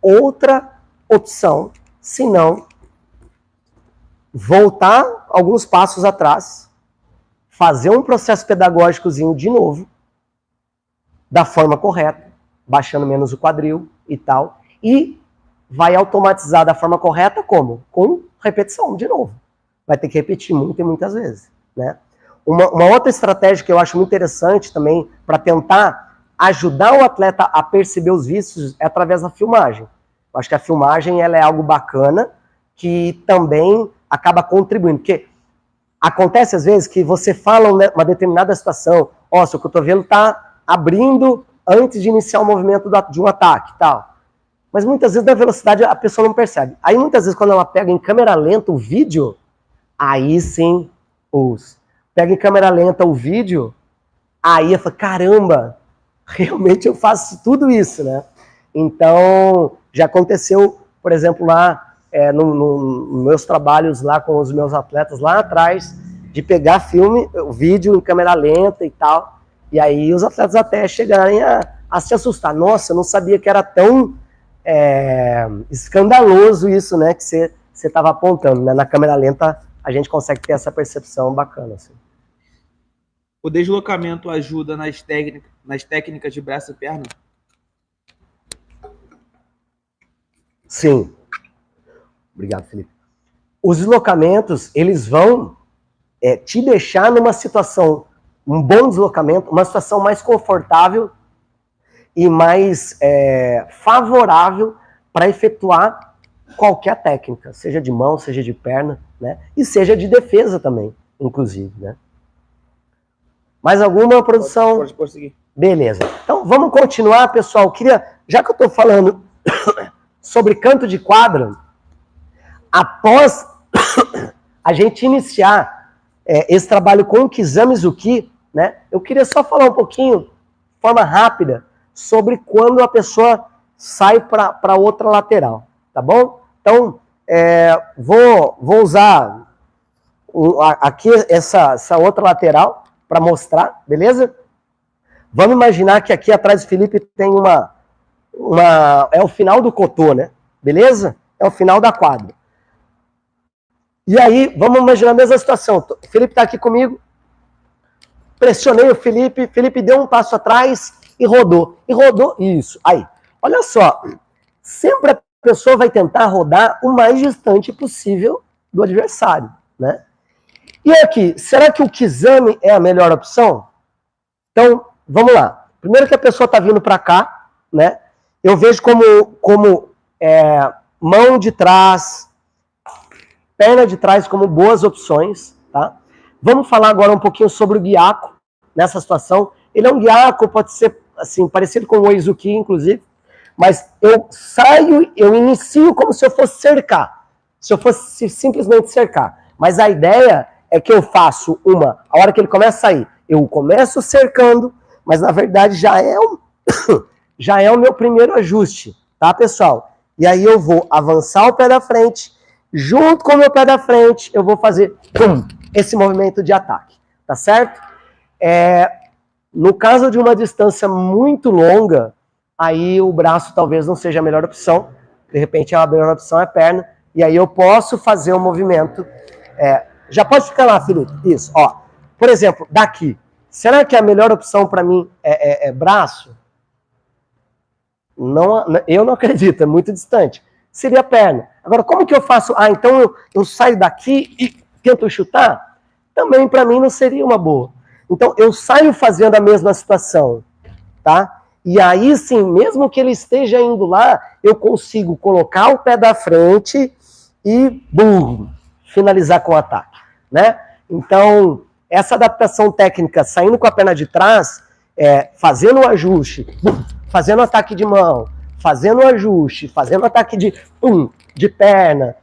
outra opção senão voltar alguns passos atrás, fazer um processo pedagógicozinho de novo, da forma correta, baixando menos o quadril e tal, e vai automatizar da forma correta como? Com repetição, de novo. Vai ter que repetir muito e muitas vezes, né? Uma outra estratégia que eu acho muito interessante também, para tentar ajudar o atleta a perceber os vícios, é através da filmagem. Eu acho que a filmagem ela é algo bacana, que também acaba contribuindo, porque acontece às vezes que você fala uma determinada situação, seu cotovelo está abrindo antes de iniciar o movimento de um ataque e tal. Mas muitas vezes na velocidade a pessoa não percebe. Aí muitas vezes quando ela pega em câmera lenta o vídeo, aí sim, pega em câmera lenta o vídeo, aí eu falo, caramba, realmente eu faço tudo isso, né? Então, já aconteceu, por exemplo, lá nos meus trabalhos lá com os meus atletas lá atrás, de pegar o vídeo em câmera lenta e tal, e aí os atletas até chegarem a se assustar. Nossa, eu não sabia que era tão escandaloso isso, né, que você estava apontando, né? Na câmera lenta a gente consegue ter essa percepção bacana, assim. O deslocamento ajuda nas técnicas de braço e perna? Sim. Obrigado, Felipe. Os deslocamentos, eles vão te deixar numa situação, um bom deslocamento, uma situação mais confortável e mais favorável para efetuar qualquer técnica, seja de mão, seja de perna, né? E seja de defesa também, inclusive, né? Mais alguma, produção? Pode prosseguir. Beleza. Então, vamos continuar, pessoal. Já que eu estou falando sobre canto de quadra, após a gente iniciar esse trabalho com o Kizami-Zuki, né, eu queria só falar um pouquinho, de forma rápida, sobre quando a pessoa sai para outra lateral, tá bom? Então, vou usar aqui essa outra lateral para mostrar, beleza? Vamos imaginar que aqui atrás do Felipe tem é o final do cotô, né? Beleza? É o final da quadra. E aí, vamos imaginar a mesma situação. O Felipe está aqui comigo, pressionei o Felipe deu um passo atrás e rodou. Isso. Aí, olha só, sempre a pessoa vai tentar rodar o mais distante possível do adversário, né? E aqui, será que o Kizami é a melhor opção? Então, vamos lá. Primeiro que a pessoa está vindo para cá, né? Eu vejo como mão de trás, perna de trás como boas opções, tá? Vamos falar agora um pouquinho sobre o Gyako nessa situação. Ele é um Gyako, pode ser assim, parecido com o Oizuki, inclusive, mas eu inicio como se eu fosse cercar, se eu fosse simplesmente cercar. Mas a ideia é que eu faço a hora que ele começa a sair, eu começo cercando, mas na verdade já é o meu primeiro ajuste, tá, pessoal? E aí eu vou avançar o pé da frente, junto com o meu pé da frente, eu vou fazer esse movimento de ataque, tá certo? No caso de uma distância muito longa, aí o braço talvez não seja a melhor opção, de repente a melhor opção é a perna, e aí eu posso fazer o movimento. Já pode ficar lá, Felipe, isso, ó. Por exemplo, daqui, será que a melhor opção para mim é braço? Não, eu não acredito, é muito distante. Seria perna. Agora, como que eu faço? Então eu saio daqui e tento chutar? Também para mim não seria uma boa. Então eu saio fazendo a mesma situação, tá? E aí sim, mesmo que ele esteja indo lá, eu consigo colocar o pé da frente e bum, finalizar com o ataque, né? Então, essa adaptação técnica, saindo com a perna de trás, fazendo o ajuste, bum, fazendo o ataque de mão, fazendo o ajuste, fazendo o ataque de perna,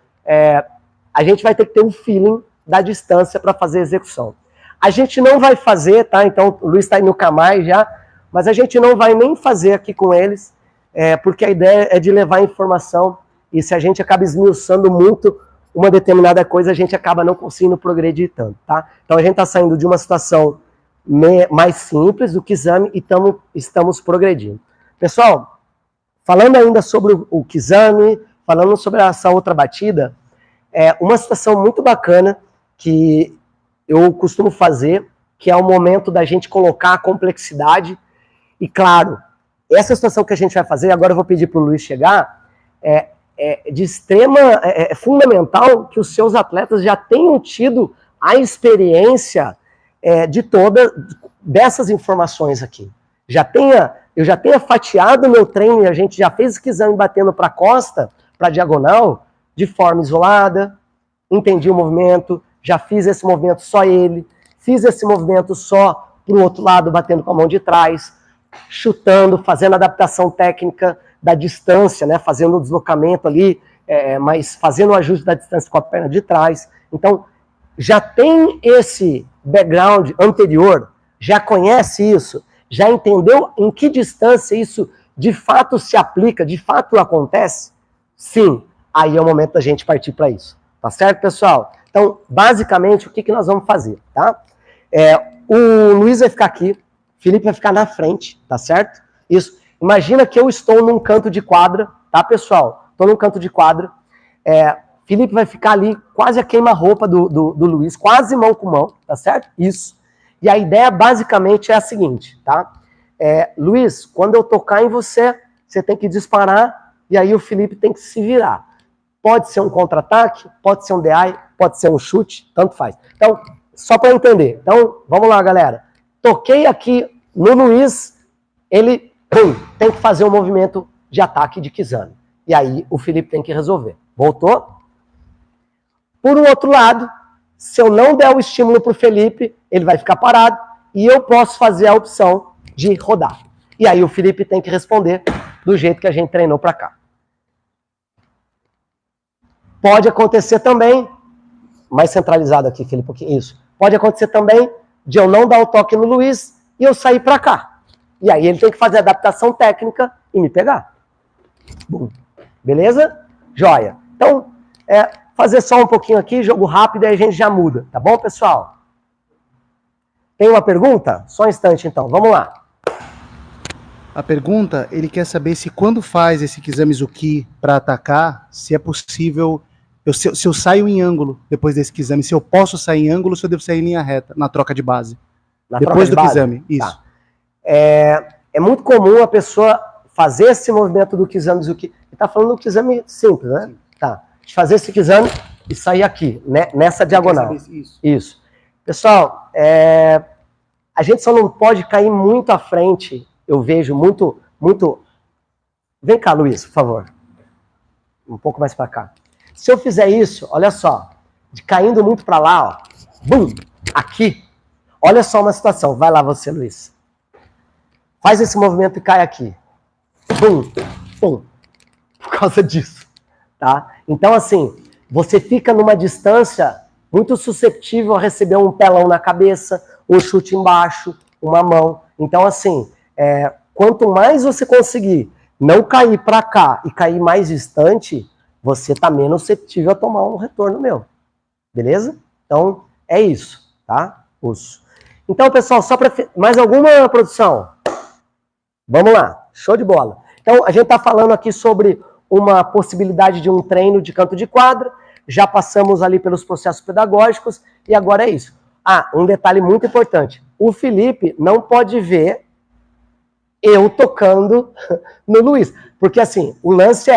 a gente vai ter que ter um feeling da distância para fazer a execução. A gente não vai fazer, tá? Então, o Luiz está aí no Camai já, mas a gente não vai nem fazer aqui com eles, porque a ideia é de levar informação, e se a gente acaba esmiuçando muito uma determinada coisa, a gente acaba não conseguindo progredir tanto, tá? Então, a gente está saindo de uma situação mais simples do Kizami e estamos progredindo. Pessoal, falando ainda sobre o Kizami, falando sobre essa outra batida, uma situação muito bacana que eu costumo fazer, que é o momento da gente colocar a complexidade. E claro, essa situação que a gente vai fazer, agora eu vou pedir para o Luiz chegar, é fundamental que os seus atletas já tenham tido a experiência dessas informações aqui. Eu já tenha fatiado meu treino e a gente já fez esse Kizami batendo para a costa, para a diagonal, de forma isolada, entendi o movimento, já fiz esse movimento só ele, fiz esse movimento só para o outro lado, batendo com a mão de trás, chutando, fazendo adaptação técnica da distância, né, fazendo o deslocamento ali, mas fazendo o ajuste da distância com a perna de trás. Então, já tem esse background anterior, já conhece isso, já entendeu em que distância isso de fato se aplica, de fato acontece? Sim, aí é o momento da gente partir para isso. Tá certo, pessoal? Então, basicamente, o que nós vamos fazer, tá? O Luiz vai ficar aqui, o Felipe vai ficar na frente, tá certo? Isso. Imagina que eu estou num canto de quadra, tá, pessoal? Estou num canto de quadra. Felipe vai ficar ali, quase a queima-roupa do Luiz, quase mão com mão, tá certo? Isso. E a ideia, basicamente, é a seguinte, tá? Luiz, quando eu tocar em você, você tem que disparar, e aí o Felipe tem que se virar. Pode ser um contra-ataque, pode ser um DI, pode ser um chute, tanto faz. Então, só para entender. Então, vamos lá, galera. Toquei aqui no Luiz, ele tem que fazer um movimento de ataque de Kizami. E aí o Felipe tem que resolver. Voltou? Por um outro lado, se eu não der o estímulo para o Felipe, ele vai ficar parado e eu posso fazer a opção de rodar. E aí o Felipe tem que responder do jeito que a gente treinou para cá. Pode acontecer também, mais centralizado aqui, Felipe, isso. Pode acontecer também de eu não dar o toque no Luiz e eu sair para cá. E aí ele tem que fazer a adaptação técnica e me pegar. Bum. Beleza? Joia. Então, fazer só um pouquinho aqui, jogo rápido, aí a gente já muda. Tá bom, pessoal? Tem uma pergunta? Só um instante, então. Vamos lá. A pergunta, ele quer saber se quando faz esse Kizami-Zuki para atacar, se é possível... Se eu saio em ângulo depois desse Kizami, se eu posso sair em ângulo, se eu devo sair em linha reta, na troca de base. Depois do Kizami, isso. Tá. É muito comum a pessoa fazer esse movimento do Kizami-Zuki. Ele está falando do Kizami simples, né? Sim. Tá. De fazer esse Kizami e sair aqui, né? Nessa diagonal. Isso. Pessoal, a gente só não pode cair muito à frente. Eu vejo muito... Vem cá, Luiz, por favor. Um pouco mais para cá. Se eu fizer isso, olha só, caindo muito para lá, ó, bum, aqui, olha só uma situação, vai lá você, Luiz. Faz esse movimento e cai aqui. Bum, bum, por causa disso, tá? Então, assim, você fica numa distância muito susceptível a receber um pelão na cabeça, um chute embaixo, uma mão. Então, assim, quanto mais você conseguir não cair para cá e cair mais distante, você está menos suscetível a tomar um retorno meu. Beleza? Então, é isso, tá? Então, pessoal, só para... Mais alguma produção? Vamos lá. Show de bola. Então, a gente está falando aqui sobre uma possibilidade de um treino de canto de quadra. Já passamos ali pelos processos pedagógicos e agora é isso. Um detalhe muito importante. O Felipe não pode ver eu tocando no Luiz. Porque, assim, o lance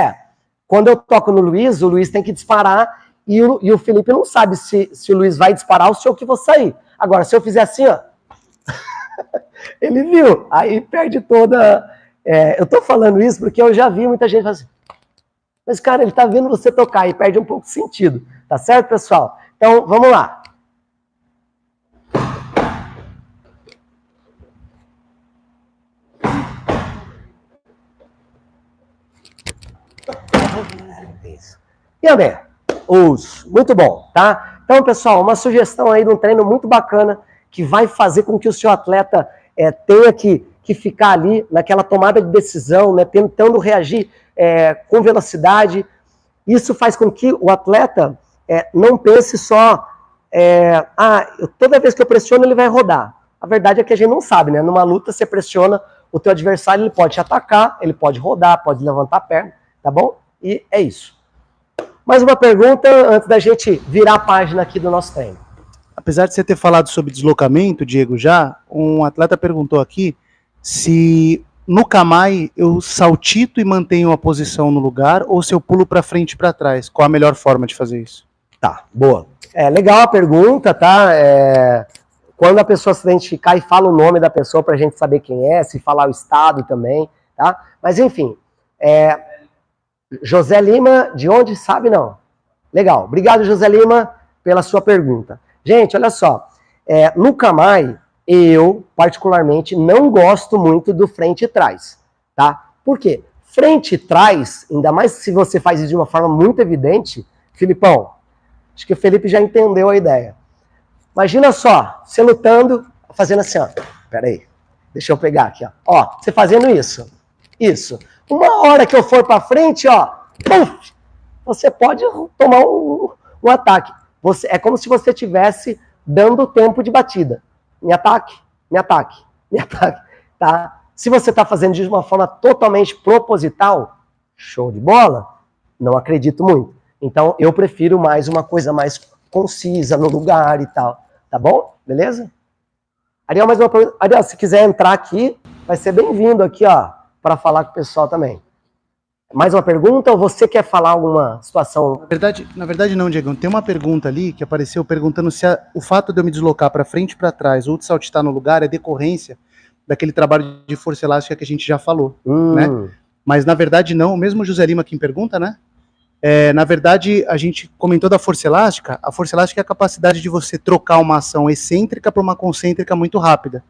quando eu toco no Luiz, o Luiz tem que disparar e o Felipe não sabe se o Luiz vai disparar ou se eu que vou sair. Agora, se eu fizer assim, ó, ele viu, aí perde toda Eu tô falando isso porque eu já vi muita gente falar assim, mas, cara, ele tá vendo você tocar e perde um pouco de sentido. Tá certo, pessoal? Então, vamos lá. Isso. E bem, muito bom, tá? Então, pessoal, uma sugestão aí de um treino muito bacana que vai fazer com que o seu atleta tenha que ficar ali naquela tomada de decisão, né, tentando reagir com velocidade. Isso faz com que o atleta não pense só, toda vez que eu pressiono ele vai rodar. A verdade é que a gente não sabe, né? Numa luta você pressiona o teu adversário, ele pode te atacar, ele pode rodar, pode levantar a perna, tá bom? E é isso. Mais uma pergunta antes da gente virar a página aqui do nosso treino. Apesar de você ter falado sobre deslocamento, Diego, já, um atleta perguntou aqui se no Kamae eu saltito e mantenho a posição no lugar ou se eu pulo para frente e para trás. Qual a melhor forma de fazer isso? Tá, boa. Legal a pergunta, tá? Quando a pessoa se identificar e fala o nome da pessoa pra gente saber quem é, se falar o estado também, tá? Mas enfim, José Lima, de onde sabe não? Legal, obrigado José Lima pela sua pergunta. Gente, olha só, no Kamae, eu particularmente não gosto muito do frente e trás, tá? Por quê? Frente e trás, ainda mais se você faz isso de uma forma muito evidente, Filipão, acho que o Felipe já entendeu a ideia. Imagina só, você lutando, fazendo assim, ó. Pera aí, deixa eu pegar aqui, ó. Ó, você fazendo isso. Isso. Uma hora que eu for pra frente, ó, puff, você pode tomar um ataque. É como se você estivesse dando tempo de batida. Me ataque, me ataque, me ataque, tá? Se você tá fazendo de uma forma totalmente proposital, show de bola, não acredito muito. Então, eu prefiro mais uma coisa mais concisa no lugar e tal. Tá bom? Beleza? Ariel, mais uma pergunta. Ariel, se quiser entrar aqui, vai ser bem-vindo aqui, ó, para falar com o pessoal também. Mais uma pergunta ou você quer falar alguma situação? Na verdade não, Diego. Tem uma pergunta ali que apareceu perguntando se o fato de eu me deslocar para frente e para trás ou de saltitar no lugar é decorrência daquele trabalho de força elástica que a gente já falou, né? Mas na verdade não. O mesmo José Lima quem pergunta, né? Na verdade, a gente comentou da força elástica. A força elástica é a capacidade de você trocar uma ação excêntrica para uma concêntrica muito rápida.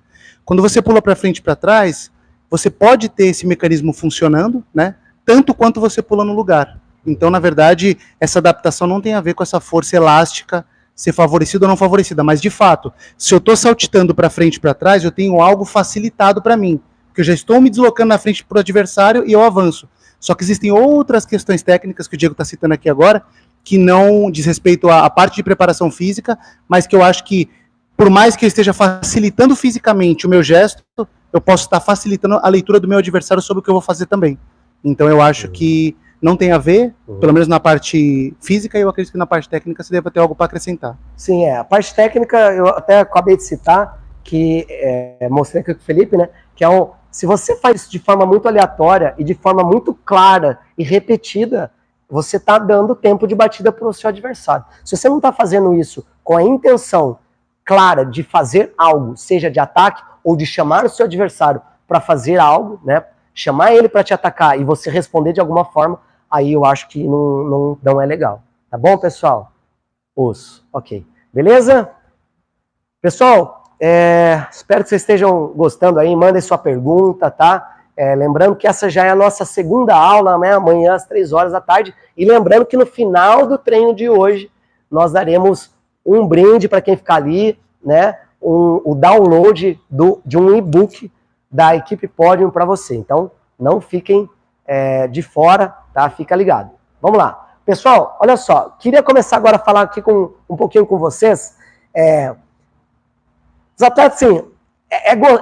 Quando você pula para frente e para trás, você pode ter esse mecanismo funcionando, né? Tanto quanto você pula no lugar. Então, na verdade, essa adaptação não tem a ver com essa força elástica ser favorecida ou não favorecida. Mas, de fato, se eu estou saltitando para frente e para trás, eu tenho algo facilitado para mim. Porque eu já estou me deslocando na frente para o adversário e eu avanço. Só que existem outras questões técnicas que o Diego está citando aqui agora, que não diz respeito à parte de preparação física, mas que eu acho que, por mais que eu esteja facilitando fisicamente o meu gesto, eu posso estar facilitando a leitura do meu adversário sobre o que eu vou fazer também. Então eu acho que não tem a ver, pelo menos na parte física, e eu acredito que na parte técnica você deve ter algo para acrescentar. Sim, a parte técnica eu até acabei de citar, que mostrei aqui com o Felipe, né, que se você faz isso de forma muito aleatória e de forma muito clara e repetida, você está dando tempo de batida para o seu adversário. Se você não está fazendo isso com a intenção clara de fazer algo, seja de ataque ou de chamar o seu adversário para fazer algo, né, chamar ele para te atacar e você responder de alguma forma, aí eu acho que não é legal. Tá bom, pessoal? Ok. Beleza? Pessoal, espero que vocês estejam gostando aí, mandem sua pergunta, tá? Lembrando que essa já é a nossa segunda aula, né? Amanhã às 3 horas da tarde. E lembrando que no final do treino de hoje, nós daremos um brinde para quem ficar ali, né? O download de um e-book da equipe Podium para você. Então, não fiquem de fora, tá? Fica ligado. Vamos lá. Pessoal, olha só. Queria começar agora a falar aqui um pouquinho com vocês. Os atletas, assim,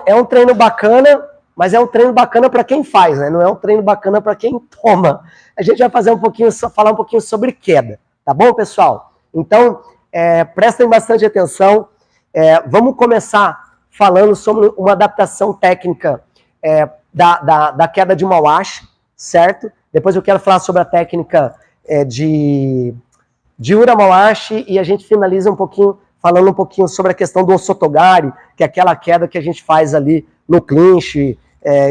é um treino bacana, mas é um treino bacana para quem faz, né? Não é um treino bacana para quem toma. A gente vai falar um pouquinho sobre queda, tá bom, pessoal? Então, prestem bastante atenção. Vamos começar falando sobre uma adaptação técnica da queda de uma wash, certo? Depois eu quero falar sobre a técnica de Uramawashi e a gente finaliza falando um pouquinho sobre a questão do Osotogari, que é aquela queda que a gente faz ali no clinch,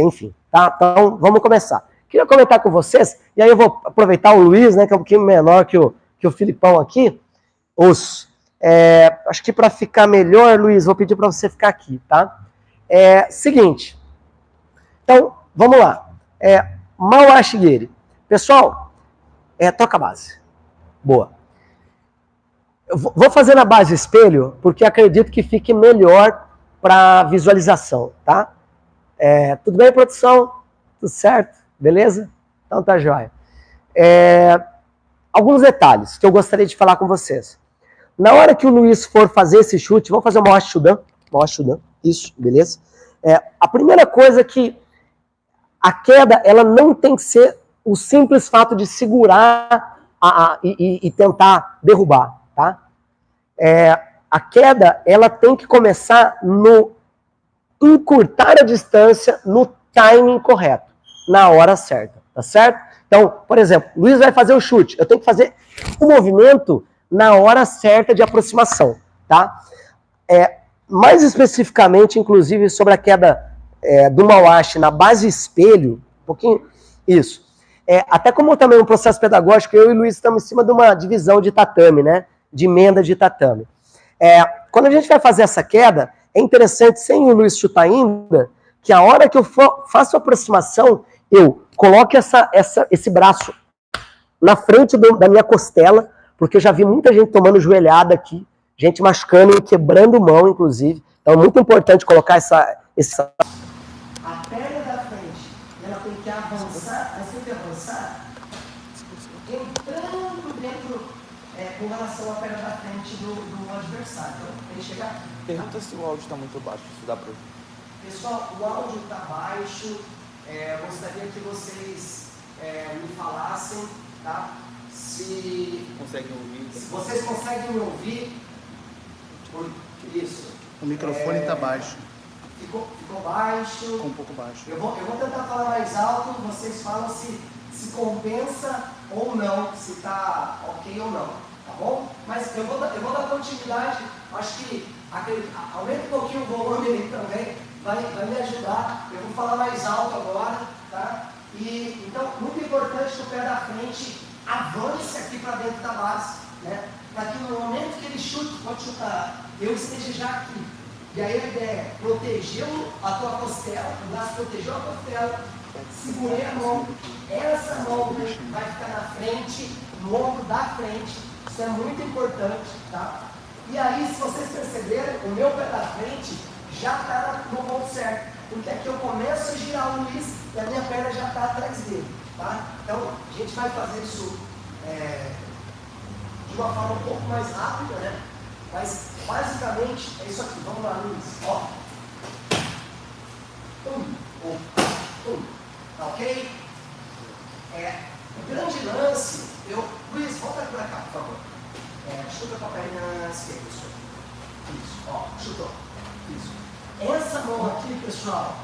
enfim, tá? Então, vamos começar. Queria comentar com vocês, e aí eu vou aproveitar o Luiz, né, que é um pouquinho menor que o Filipão aqui. Acho que para ficar melhor, Luiz, vou pedir para você ficar aqui, tá? Seguinte. Então, vamos lá. Mauá Shigeri. Pessoal, toca a base. Boa. Eu vou fazer na base espelho, porque acredito que fique melhor para visualização, tá? Tudo bem, produção? Tudo certo? Beleza? Então tá jóia. Alguns detalhes que eu gostaria de falar com vocês. Na hora que o Luiz for fazer esse chute, vamos fazer uma Shudan. Isso, beleza? A primeira coisa é que a queda, ela não tem que ser o simples fato de segurar e tentar derrubar, tá? A queda, ela tem que começar no encurtar a distância no timing correto, na hora certa, tá certo? Então, por exemplo, Luiz vai fazer o chute, eu tenho que fazer o movimento na hora certa de aproximação, tá? Mais especificamente, inclusive, sobre a queda do Mawashi na base espelho, um pouquinho, isso. Até como também um processo pedagógico, eu e o Luiz estamos em cima de uma divisão de tatame, né? De emenda de tatame. Quando a gente vai fazer essa queda, é interessante, sem o Luiz chutar ainda, que a hora que eu faço a aproximação, eu coloque esse braço na frente da minha costela, porque eu já vi muita gente tomando joelhada aqui, gente machucando e quebrando mão, inclusive. Então é muito importante colocar essa... A perna da frente, ela tem que avançar, mas tem que avançar entrando dentro, com relação à perna da frente do adversário. Então, tem que chegar aqui. Pergunta se o áudio está muito baixo, se dá para... Pessoal, o áudio está baixo, gostaria que vocês me falassem, tá? Se vocês conseguem me ouvir, isso. O microfone está baixo. Ficou baixo. Ficou um pouco baixo. Eu vou tentar falar mais alto, vocês falam se compensa ou não, se está ok ou não, tá bom? Mas eu vou dar continuidade, acho que aumenta um pouquinho o volume aí também, vai me ajudar. Eu vou falar mais alto agora, tá? E, então, muito importante que o pé da frente avance aqui para dentro da base, né? Para que no momento que ele chute, pode chutar, eu esteja já aqui. E aí a ideia é proteger a tua costela, o braço protegeu a costela, segurei a mão, essa mão vai ficar na frente, no ombro da frente, isso é muito importante, tá? E aí, se vocês perceberem, o meu pé da frente já está no ponto certo, porque aqui eu começo a girar o Luiz e a minha perna já está atrás dele, tá? Então, a gente vai fazer isso de uma forma um pouco mais rápida, né? Mas, basicamente, é isso aqui. Vamos lá, Luiz. Ó. Tá ok? O grande lance, Luiz, volta pra cá, por favor. Chuta com a perna esquerda, isso. Ó, chutou. Isso. Essa mão aqui, pessoal,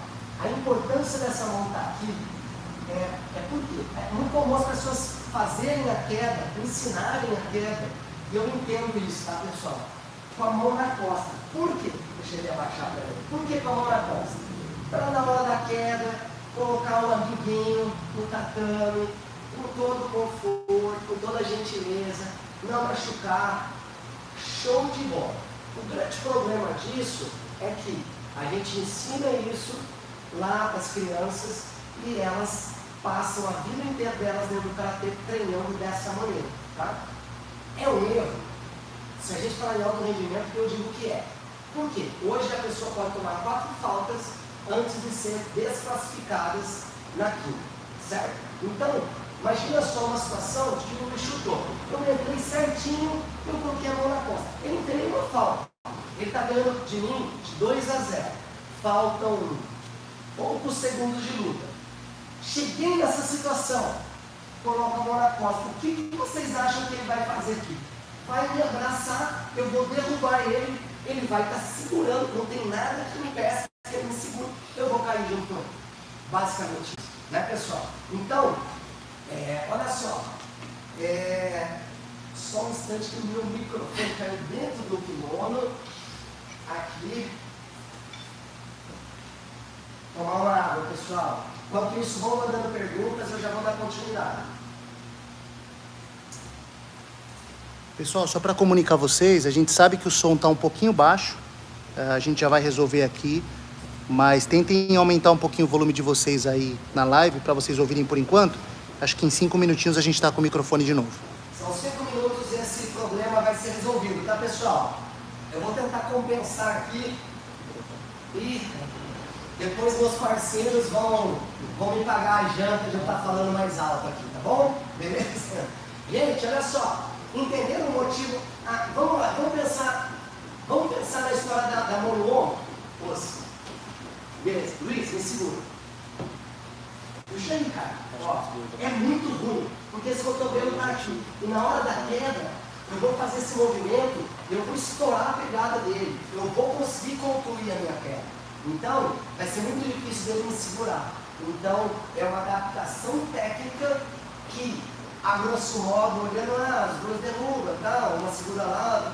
a importância dessa mão estar aqui porque é muito comum as pessoas fazerem a queda, ensinarem a queda, e eu entendo isso, tá, pessoal? Com a mão na costa. Por quê? Deixa ele abaixar para ele. Por que com a mão na costa? Para na hora da queda, colocar um amiguinho no tatame, com todo conforto, com toda gentileza, não machucar. Show de bola. O grande problema disso é que a gente ensina isso lá para as crianças e elas passam a vida inteira delas dentro do karatê treinando dessa maneira, tá? É um erro. Se a gente falar em alto rendimento, eu digo que é. Por quê? Hoje a pessoa pode tomar 4 faltas antes de ser desclassificadas na quinta, certo? Então, imagina só uma situação de que o Luiz chutou. Eu entrei certinho, eu coloquei a mão na costa. Eu entrei uma falta. Ele está ganhando de mim de 2-0. Faltam poucos segundos de luta. Cheguei nessa situação, coloco a mão na costa. O que vocês acham que ele vai fazer aqui? Vai me abraçar, eu vou derrubar ele, ele vai estar segurando, não tem nada que me peça que ele me segure, eu vou cair junto com ele. Basicamente isso, né, pessoal? Então, olha só, só um instante que o meu microfone caiu dentro do kimono, aqui. Tomar uma água, pessoal. Enquanto isso, vão mandando perguntas, eu já vou dar continuidade. Pessoal, só para comunicar vocês, a gente sabe que o som está um pouquinho baixo, a gente já vai resolver aqui, mas tentem aumentar um pouquinho o volume de vocês aí na live, para vocês ouvirem por enquanto. Acho que em 5 minutinhos a gente está com o microfone de novo. São 5 minutos e esse problema vai ser resolvido, tá, pessoal? Eu vou tentar compensar aqui e depois meus parceiros vão me pagar a janta de eu estar falando mais alto aqui, tá bom? Beleza? Gente, olha só, entenderam o motivo? Vamos lá, vamos pensar na história da mão no ombro. Beleza, Luiz, me segura. Puxa aí, cara. Ó, é muito ruim, porque esse cotovelo tá aqui. E na hora da queda, eu vou fazer esse movimento, eu vou estourar a pegada dele. Eu vou conseguir concluir a minha queda. Então, vai ser muito difícil dele me segurar. Então, é uma adaptação técnica que, a grosso modo, olhando as duas derrubas, tá? Uma segura lá,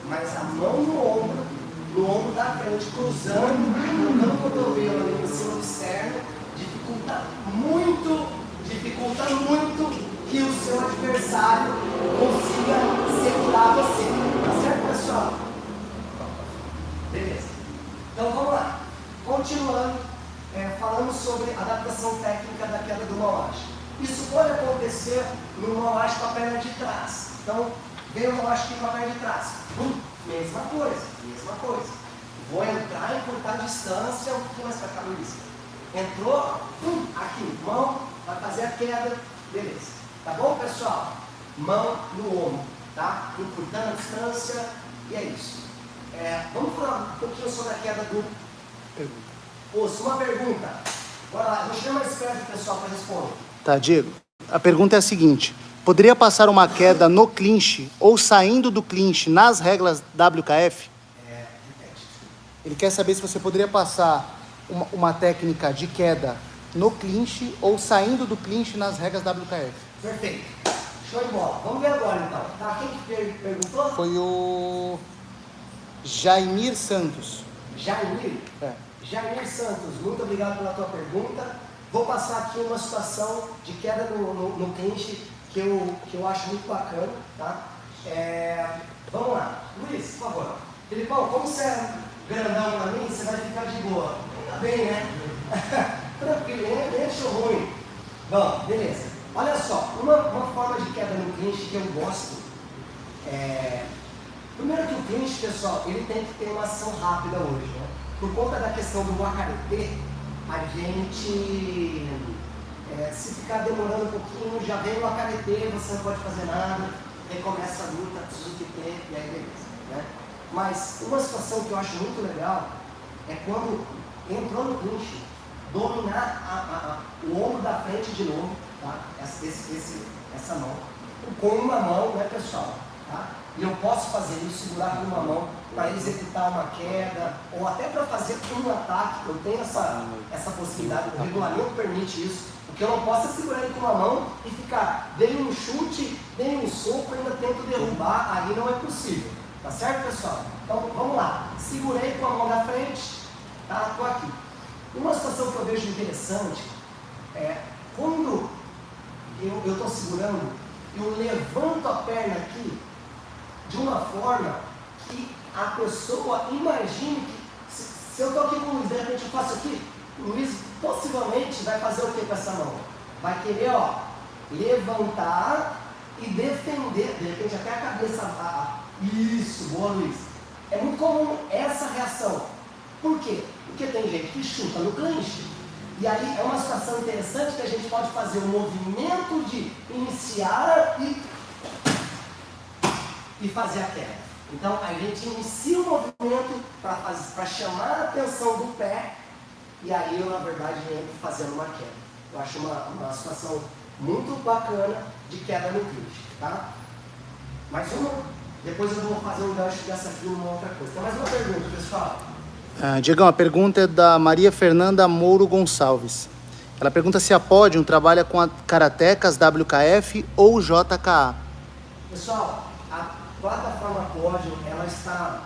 mas a mão no ombro da frente, cruzando, colocando o cotovelo ali em cima do externo, dificulta muito que o seu adversário consiga segurar você. Tá certo, pessoal? Beleza. Então vamos lá. Continuando, falando sobre a adaptação técnica da queda do Mawashi. Isso pode acontecer no Mawashi com a perna de trás. Então, vem o Mawashi aqui com a perna de trás. Mesma coisa. Vou entrar, encurtar a distância, um pouquinho mais para cá, Luiz. Entrou, aqui, mão, vai fazer a queda, beleza. Tá bom, pessoal? Mão no ombro, tá? Encurtando a distância, e é isso. Vamos falar um pouquinho sobre a queda do osso. Uma pergunta. Bora lá, vou chamar mais perto do pessoal para responder. Tá, Diego. A pergunta é a seguinte: poderia passar uma queda no clinch ou saindo do clinch nas regras WKF? Ele quer saber se você poderia passar uma técnica de queda no clinch ou saindo do clinch nas regras WKF. Perfeito. Show de bola. Vamos ver agora então. Tá? Quem que perguntou? Foi o Jaimir Santos. Jaimir? Jaimir Santos, muito obrigado pela tua pergunta. Vou passar aqui uma situação de queda no clinch que eu acho muito bacana, tá? Vamos lá. Luiz, por favor. Filipão, como você é grandão pra mim, você vai ficar de boa. Tá bem, né? Tranquilo, nem achou ruim. Bom, beleza. Olha só, uma forma de queda no clinch que eu gosto primeiro que o clinch, pessoal, ele tem que ter uma ação rápida hoje, né? Por conta da questão do wakarete, a gente, se ficar demorando um pouquinho, já vem o wakarete, você não pode fazer nada, recomeça a luta, Suzuki e aí beleza, né? Mas uma situação que eu acho muito legal é quando entrou no clinch, dominar o ombro da frente de novo, tá? Essa mão, com uma mão, né, pessoal? Tá? E eu posso fazer isso, segurar com uma mão para executar uma queda ou até para fazer um ataque. Eu tenho essa possibilidade, o regulamento permite isso. O que eu não posso é segurar ele com uma mão e ficar, dei um chute, dei um soco, ainda tento derrubar, aí não é possível. Tá certo, pessoal? Então vamos lá. Segurei com a mão da frente, tá? Estou aqui. Uma situação que eu vejo interessante é quando eu estou segurando, eu levanto a perna aqui de uma forma que a pessoa imagine que, se eu estou aqui com o Luiz, de repente eu faço aqui, o Luiz possivelmente vai fazer o que com essa mão? Vai querer, ó, levantar e defender, de repente até a cabeça. Isso, boa, Luiz. É muito comum essa reação. Por quê? Porque tem gente que chuta no clinch. E aí é uma situação interessante que a gente pode fazer um movimento de iniciar e fazer a queda. Então a gente inicia o movimento para chamar a atenção do pé e aí eu, na verdade, entro fazendo uma queda. Eu acho uma situação muito bacana de queda no clinch, tá? Mais uma, depois eu vou fazer um gancho dessa aqui numa outra coisa. Tem mais uma pergunta, pessoal? Diegão, a pergunta é da Maria Fernanda Mouro Gonçalves. Ela pergunta se a Podium trabalha com a karatecas WKF ou JKA. Pessoal, a plataforma Podium, ela está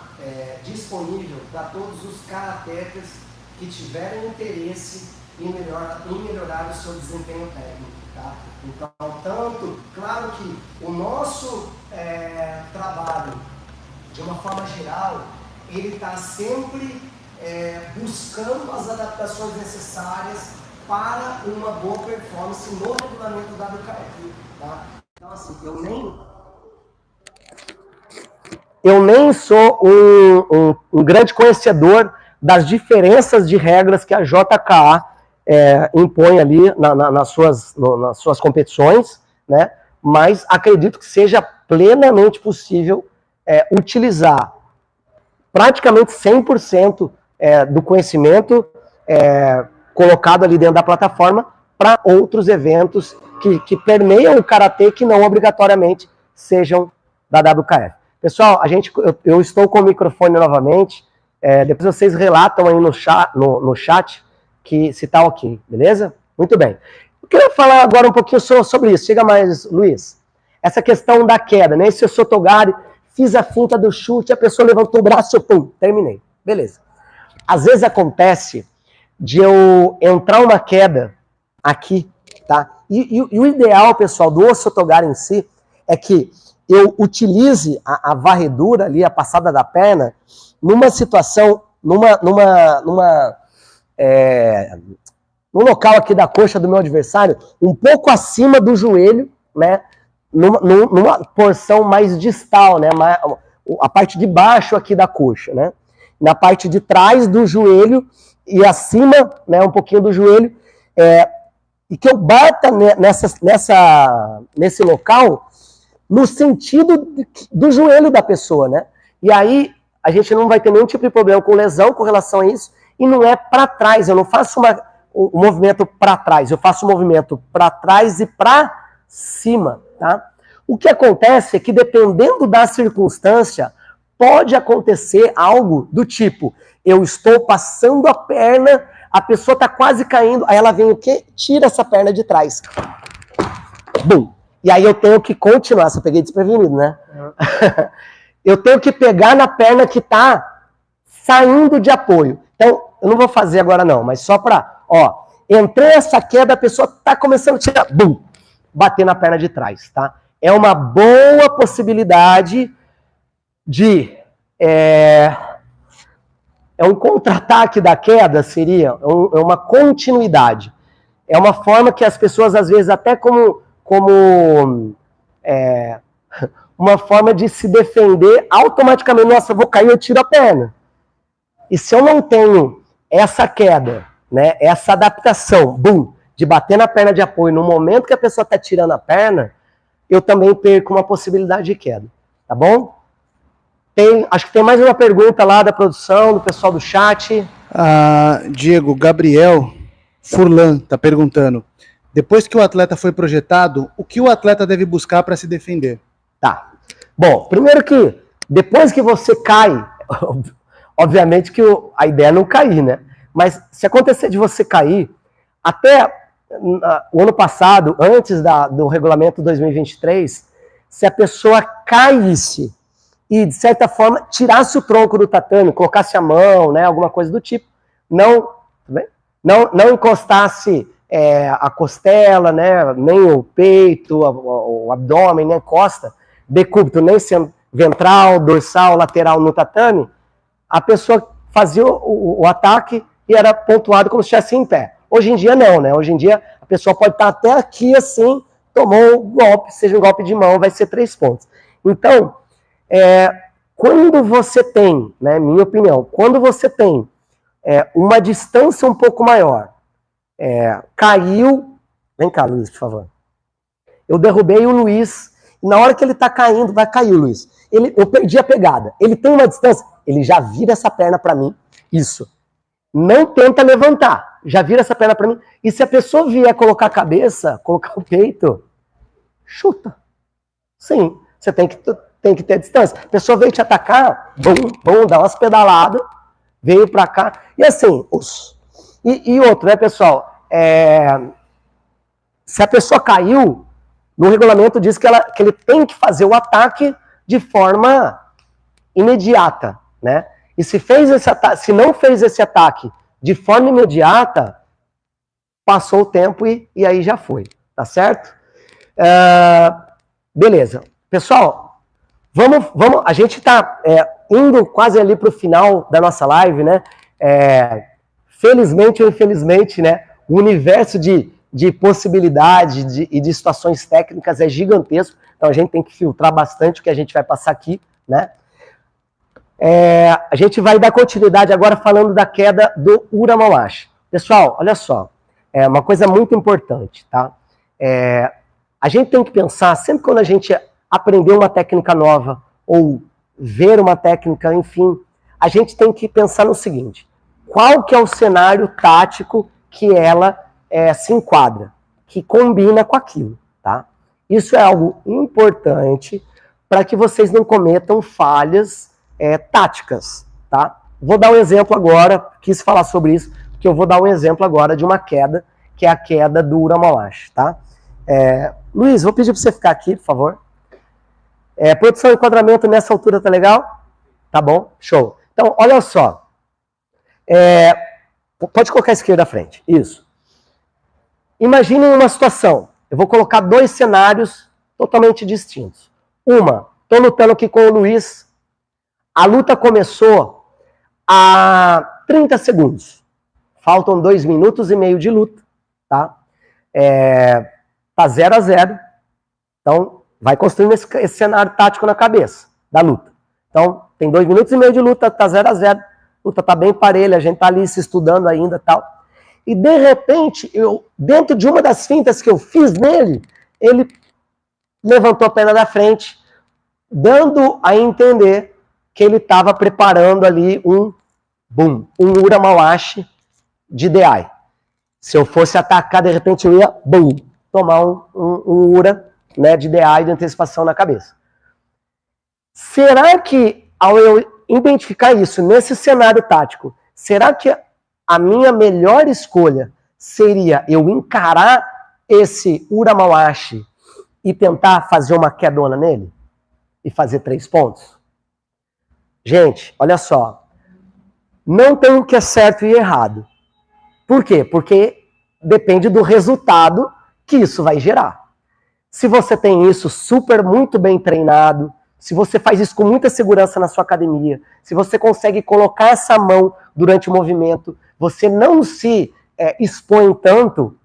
disponível para todos os karatecas que tiverem interesse e melhorar o seu desempenho técnico. Tá? Então, tanto, claro que o nosso trabalho, de uma forma geral, ele está sempre buscando as adaptações necessárias para uma boa performance no regulamento WKF. Tá? Então, assim, eu nem sou um grande conhecedor das diferenças de regras que a JKA impõe ali nas suas competições, né? Mas acredito que seja plenamente possível utilizar praticamente 100% do conhecimento colocado ali dentro da plataforma para outros eventos que permeiam o Karatê, que não obrigatoriamente sejam da WKF. Pessoal, eu estou com o microfone novamente, depois vocês relatam aí no chat que se está ok, beleza? Muito bem. Eu queria falar agora um pouquinho sobre isso. Chega mais, Luiz. Essa questão da queda, né? Esse Sotogari, fiz a finta do chute, a pessoa levantou o braço, pum, terminei. Beleza. Às vezes acontece de eu entrar uma queda aqui, tá? E o ideal, pessoal, do Sotogari em si, é que eu utilize a varredura ali, a passada da perna, numa situação, no local aqui da coxa do meu adversário, um pouco acima do joelho, né? Numa porção mais distal, né? A parte de baixo aqui da coxa, né? Na parte de trás do joelho e acima, né? Um pouquinho do joelho, e que eu bata nesse local no sentido do joelho da pessoa, né? E aí a gente não vai ter nenhum tipo de problema com lesão com relação a isso, e não é para trás, eu não faço um movimento para trás, eu faço um movimento para trás e para cima, tá? O que acontece é que, dependendo da circunstância, pode acontecer algo do tipo, eu estou passando a perna, a pessoa está quase caindo, aí ela vem o quê? Tira essa perna de trás. Bum! E aí eu tenho que continuar, se eu peguei desprevenido, né? Eu tenho que pegar na perna que está saindo de apoio. Então, eu não vou fazer agora não, mas só para, entrei essa queda, a pessoa está começando a tirar, bum, bater na perna de trás, tá? É uma boa possibilidade de, um contra-ataque da queda, seria uma continuidade. É uma forma que as pessoas, às vezes, até como uma forma de se defender, automaticamente, nossa, eu vou cair, eu tiro a perna. E se eu não tenho essa queda, né, essa adaptação, bum, de bater na perna de apoio no momento que a pessoa está tirando a perna, eu também perco uma possibilidade de queda, tá bom? Acho que tem mais uma pergunta lá da produção, do pessoal do chat. Diego, Gabriel Furlan está perguntando, depois que o atleta foi projetado, o que o atleta deve buscar para se defender? Tá. Bom, primeiro que, depois que você cai, obviamente que a ideia é não cair, né? Mas se acontecer de você cair, até o ano passado, antes do regulamento 2023, se a pessoa caísse e, de certa forma, tirasse o tronco do tatame, colocasse a mão, né, alguma coisa do tipo, não encostasse a costela, né, nem o peito, o abdômen, nem a costa, decúbito, nem ventral, dorsal, lateral no tatame, a pessoa fazia o ataque e era pontuado como se estivesse em pé. Hoje em dia não, né? Hoje em dia a pessoa pode estar até aqui assim, tomou um golpe, seja um golpe de mão, vai ser 3 pontos. Então, quando você tem, né, minha opinião, quando você tem uma distância um pouco maior, caiu, vem cá, Luiz, por favor. Eu derrubei o Luiz, e na hora que ele está caindo, vai cair o Luiz. Eu perdi a pegada. Ele tem uma distância, ele já vira essa perna para mim, isso. Não tenta levantar, já vira essa perna para mim. E se a pessoa vier colocar a cabeça, colocar o peito, chuta. Sim, você tem que ter distância. A pessoa veio te atacar, bum, dá umas pedaladas, veio para cá. E assim, e outro, né, pessoal? Se a pessoa caiu, no regulamento diz que ele tem que fazer o ataque de forma imediata, né? E se não fez esse ataque de forma imediata, passou o tempo e aí já foi, tá certo? Beleza. Pessoal, vamos, a gente tá indo quase ali para o final da nossa live, né? Felizmente ou infelizmente, né? O universo de possibilidades e de situações técnicas é gigantesco, então a gente tem que filtrar bastante o que a gente vai passar aqui, né? A gente vai dar continuidade agora falando da queda do Uramawashi. Pessoal, olha só, uma coisa muito importante, tá? A gente tem que pensar, sempre quando a gente aprender uma técnica nova, ou ver uma técnica, enfim, a gente tem que pensar no seguinte, qual que é o cenário tático que ela se enquadra, que combina com aquilo, tá? Isso é algo importante para que vocês não cometam falhas táticas, tá? Vou dar um exemplo agora, quis falar sobre isso, porque eu vou dar um exemplo agora de uma queda, que é a queda do Uramawashi, tá? Luiz, vou pedir para você ficar aqui, por favor. Produção e enquadramento nessa altura tá legal? Tá bom, show. Então, olha só. Pode colocar a esquerda à frente, isso. Imaginem uma situação, eu vou colocar 2 cenários totalmente distintos. Estou lutando aqui com o Luiz, a luta começou há 30 segundos. Faltam 2 minutos e meio de luta, tá? Tá 0 a 0. Então, vai construindo esse cenário tático na cabeça da luta. Então, tem 2 minutos e meio de luta, tá 0 a 0. A luta tá bem parelha, a gente tá ali se estudando ainda e tal. E, de repente, dentro de uma das fintas que eu fiz nele, ele levantou a perna da frente, dando a entender que ele estava preparando ali um Uramawashi de DI. Se eu fosse atacar, de repente eu ia, tomar um Ura, né, de DI de antecipação na cabeça. Será que, ao eu identificar isso nesse cenário tático, será que a minha melhor escolha seria eu encarar esse Uramawashi e tentar fazer uma quedona nele? E fazer 3 pontos? Gente, olha só. Não tem o que é certo e errado. Por quê? Porque depende do resultado que isso vai gerar. Se você tem isso muito bem treinado, se você faz isso com muita segurança na sua academia, se você consegue colocar essa mão durante o movimento, você não se expõe tanto,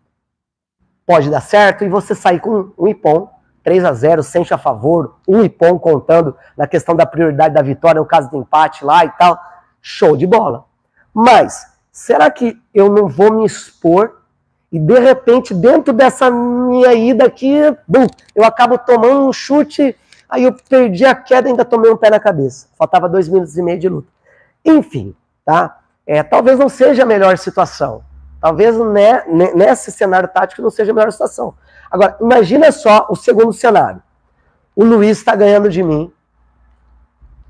pode dar certo e você sair com um Ippon, 3 a 0, sente a favor, um Ippon contando na questão da prioridade da vitória, no caso do empate lá e tal, show de bola. Mas, será que eu não vou me expor e de repente dentro dessa minha ida aqui, eu acabo tomando um chute, aí eu perdi a queda e ainda tomei um pé na cabeça. Faltava 2 minutos e meio de luta. Enfim, tá? Talvez não seja a melhor situação. Talvez nesse cenário tático não seja a melhor situação. Agora, imagina só o segundo cenário. O Luiz está ganhando de mim,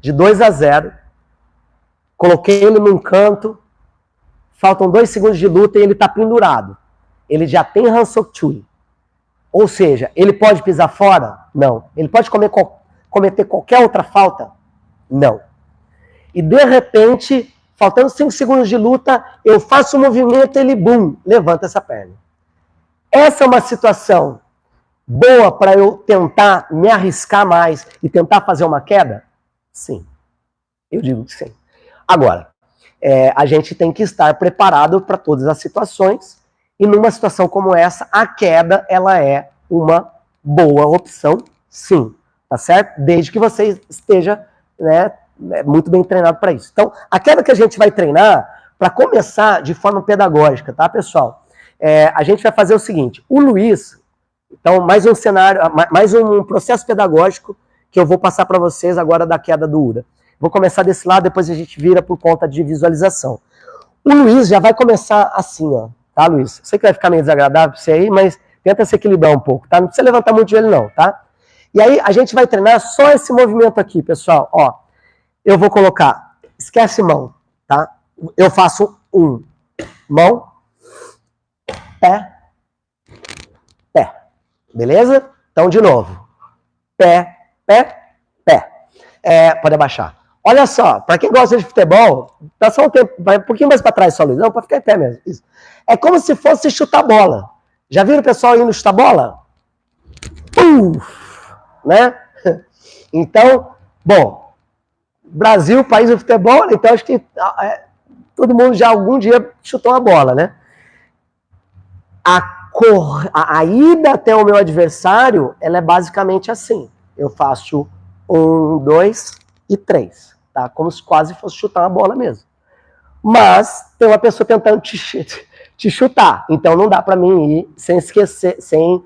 de 2 a 0. Coloquei ele num canto, faltam 2 segundos de luta e ele está pendurado. Ele já tem Hansokchui. Ou seja, ele pode pisar fora? Não. Ele pode cometer qualquer outra falta? Não. E de repente, faltando 5 segundos de luta, eu faço um movimento e ele, levanta essa perna. Essa é uma situação boa para eu tentar me arriscar mais e tentar fazer uma queda? Sim. Eu digo que sim. Agora, a gente tem que estar preparado para todas as situações e numa situação como essa, a queda ela é uma boa opção, sim. Tá certo? Desde que você esteja, né, muito bem treinado para isso. Então, a queda que a gente vai treinar, para começar de forma pedagógica, tá, pessoal? A gente vai fazer o seguinte, o Luiz, então, mais um cenário, mais um processo pedagógico que eu vou passar para vocês agora da queda do Ura. Vou começar desse lado, depois a gente vira por conta de visualização. O Luiz já vai começar assim, ó, tá, Luiz? Sei que vai ficar meio desagradável para você aí, mas tenta se equilibrar um pouco, tá? Não precisa levantar muito o joelho não, tá? E aí a gente vai treinar só esse movimento aqui, pessoal, ó. Eu vou colocar, esquece mão, tá? Eu faço mão, pé, pé. Beleza? Então, de novo. Pé, pé, pé. Pode abaixar. Olha só, para quem gosta de futebol, dá só um tempo, vai um pouquinho mais para trás só, Luiz. Não, para ficar em pé mesmo. Isso. É como se fosse chutar bola. Já viram o pessoal indo chutar bola? Né? Então, bom, Brasil, país do futebol, então acho que todo mundo já algum dia chutou uma bola, né? A ida até o meu adversário, ela é basicamente assim. Eu faço 1, 2 e 3, tá? Como se quase fosse chutar uma bola mesmo. Mas tem uma pessoa tentando te chutar, então não dá para mim ir sem esquecer, sem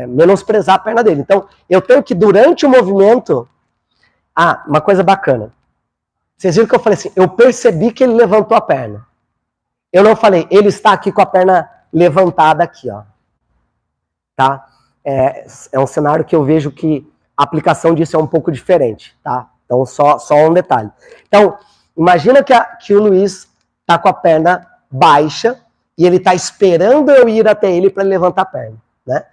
menosprezar a perna dele. Então eu tenho que, durante o movimento... Ah, uma coisa bacana. Vocês viram que eu falei assim, eu percebi que ele levantou a perna. Eu não falei, ele está aqui com a perna levantada aqui, ó. Tá? É um cenário que eu vejo que a aplicação disso é um pouco diferente, tá? Então, só um detalhe. Então, imagina que o Luiz tá com a perna baixa e ele tá esperando eu ir até ele para levantar a perna, né?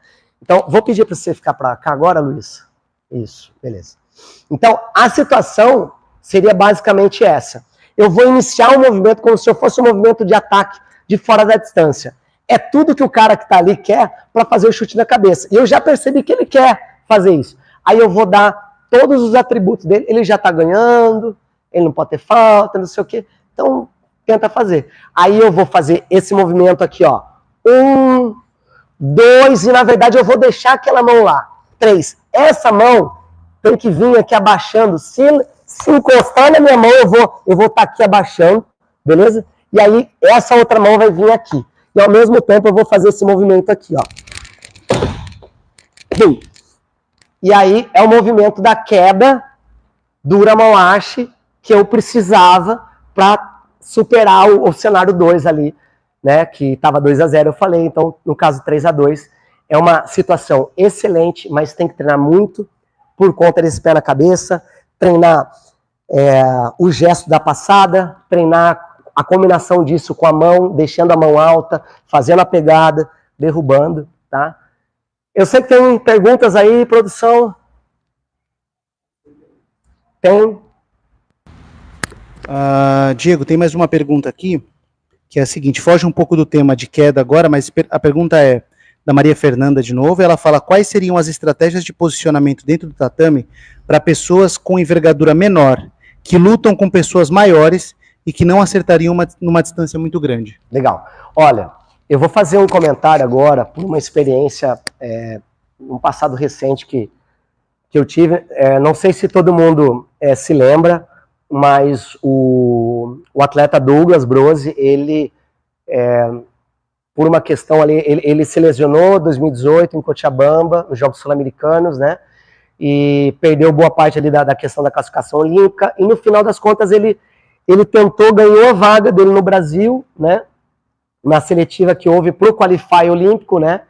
Então, vou pedir para você ficar para cá agora, Luiz. Isso, beleza. Então, a situação seria basicamente essa. Eu vou iniciar o movimento como se eu fosse um movimento de ataque de fora da distância. É tudo que o cara que está ali quer para fazer o chute na cabeça. E eu já percebi que ele quer fazer isso. Aí eu vou dar todos os atributos dele. Ele já está ganhando, ele não pode ter falta, não sei o quê. Então, tenta fazer. Aí eu vou fazer esse movimento aqui, ó. 1, 2, e na verdade eu vou deixar aquela mão lá. 3. Essa mão tem que vir aqui abaixando. Se encostar na minha mão, eu vou estar aqui abaixando, beleza? E aí, essa outra mão vai vir aqui. E ao mesmo tempo, eu vou fazer esse movimento aqui, ó. E aí, é o movimento da queda do Uramawashi que eu precisava para superar o cenário 2 ali, né? Que estava 2-0, eu falei. Então, no caso, 3-2. É uma situação excelente, mas tem que treinar muito por conta desse pé na cabeça, treinar o gesto da passada, treinar a combinação disso com a mão, deixando a mão alta, fazendo a pegada, derrubando, tá? Eu sei que tem perguntas aí, produção. Tem? Diego, tem mais uma pergunta aqui, que é a seguinte, foge um pouco do tema de queda agora, mas a pergunta é da Maria Fernanda de novo, ela fala quais seriam as estratégias de posicionamento dentro do tatame para pessoas com envergadura menor, que lutam com pessoas maiores e que não acertariam numa distância muito grande. Legal. Olha, eu vou fazer um comentário agora por uma experiência no passado recente que eu tive. Não sei se todo mundo se lembra, mas o atleta Douglas Brose, ele... por uma questão ali, ele se lesionou em 2018 em Cochabamba, nos Jogos Sul-Americanos, né? E perdeu boa parte ali da questão da classificação olímpica, e no final das contas ele tentou, ganhou a vaga dele no Brasil, né? Na seletiva que houve para o Qualify olímpico, né?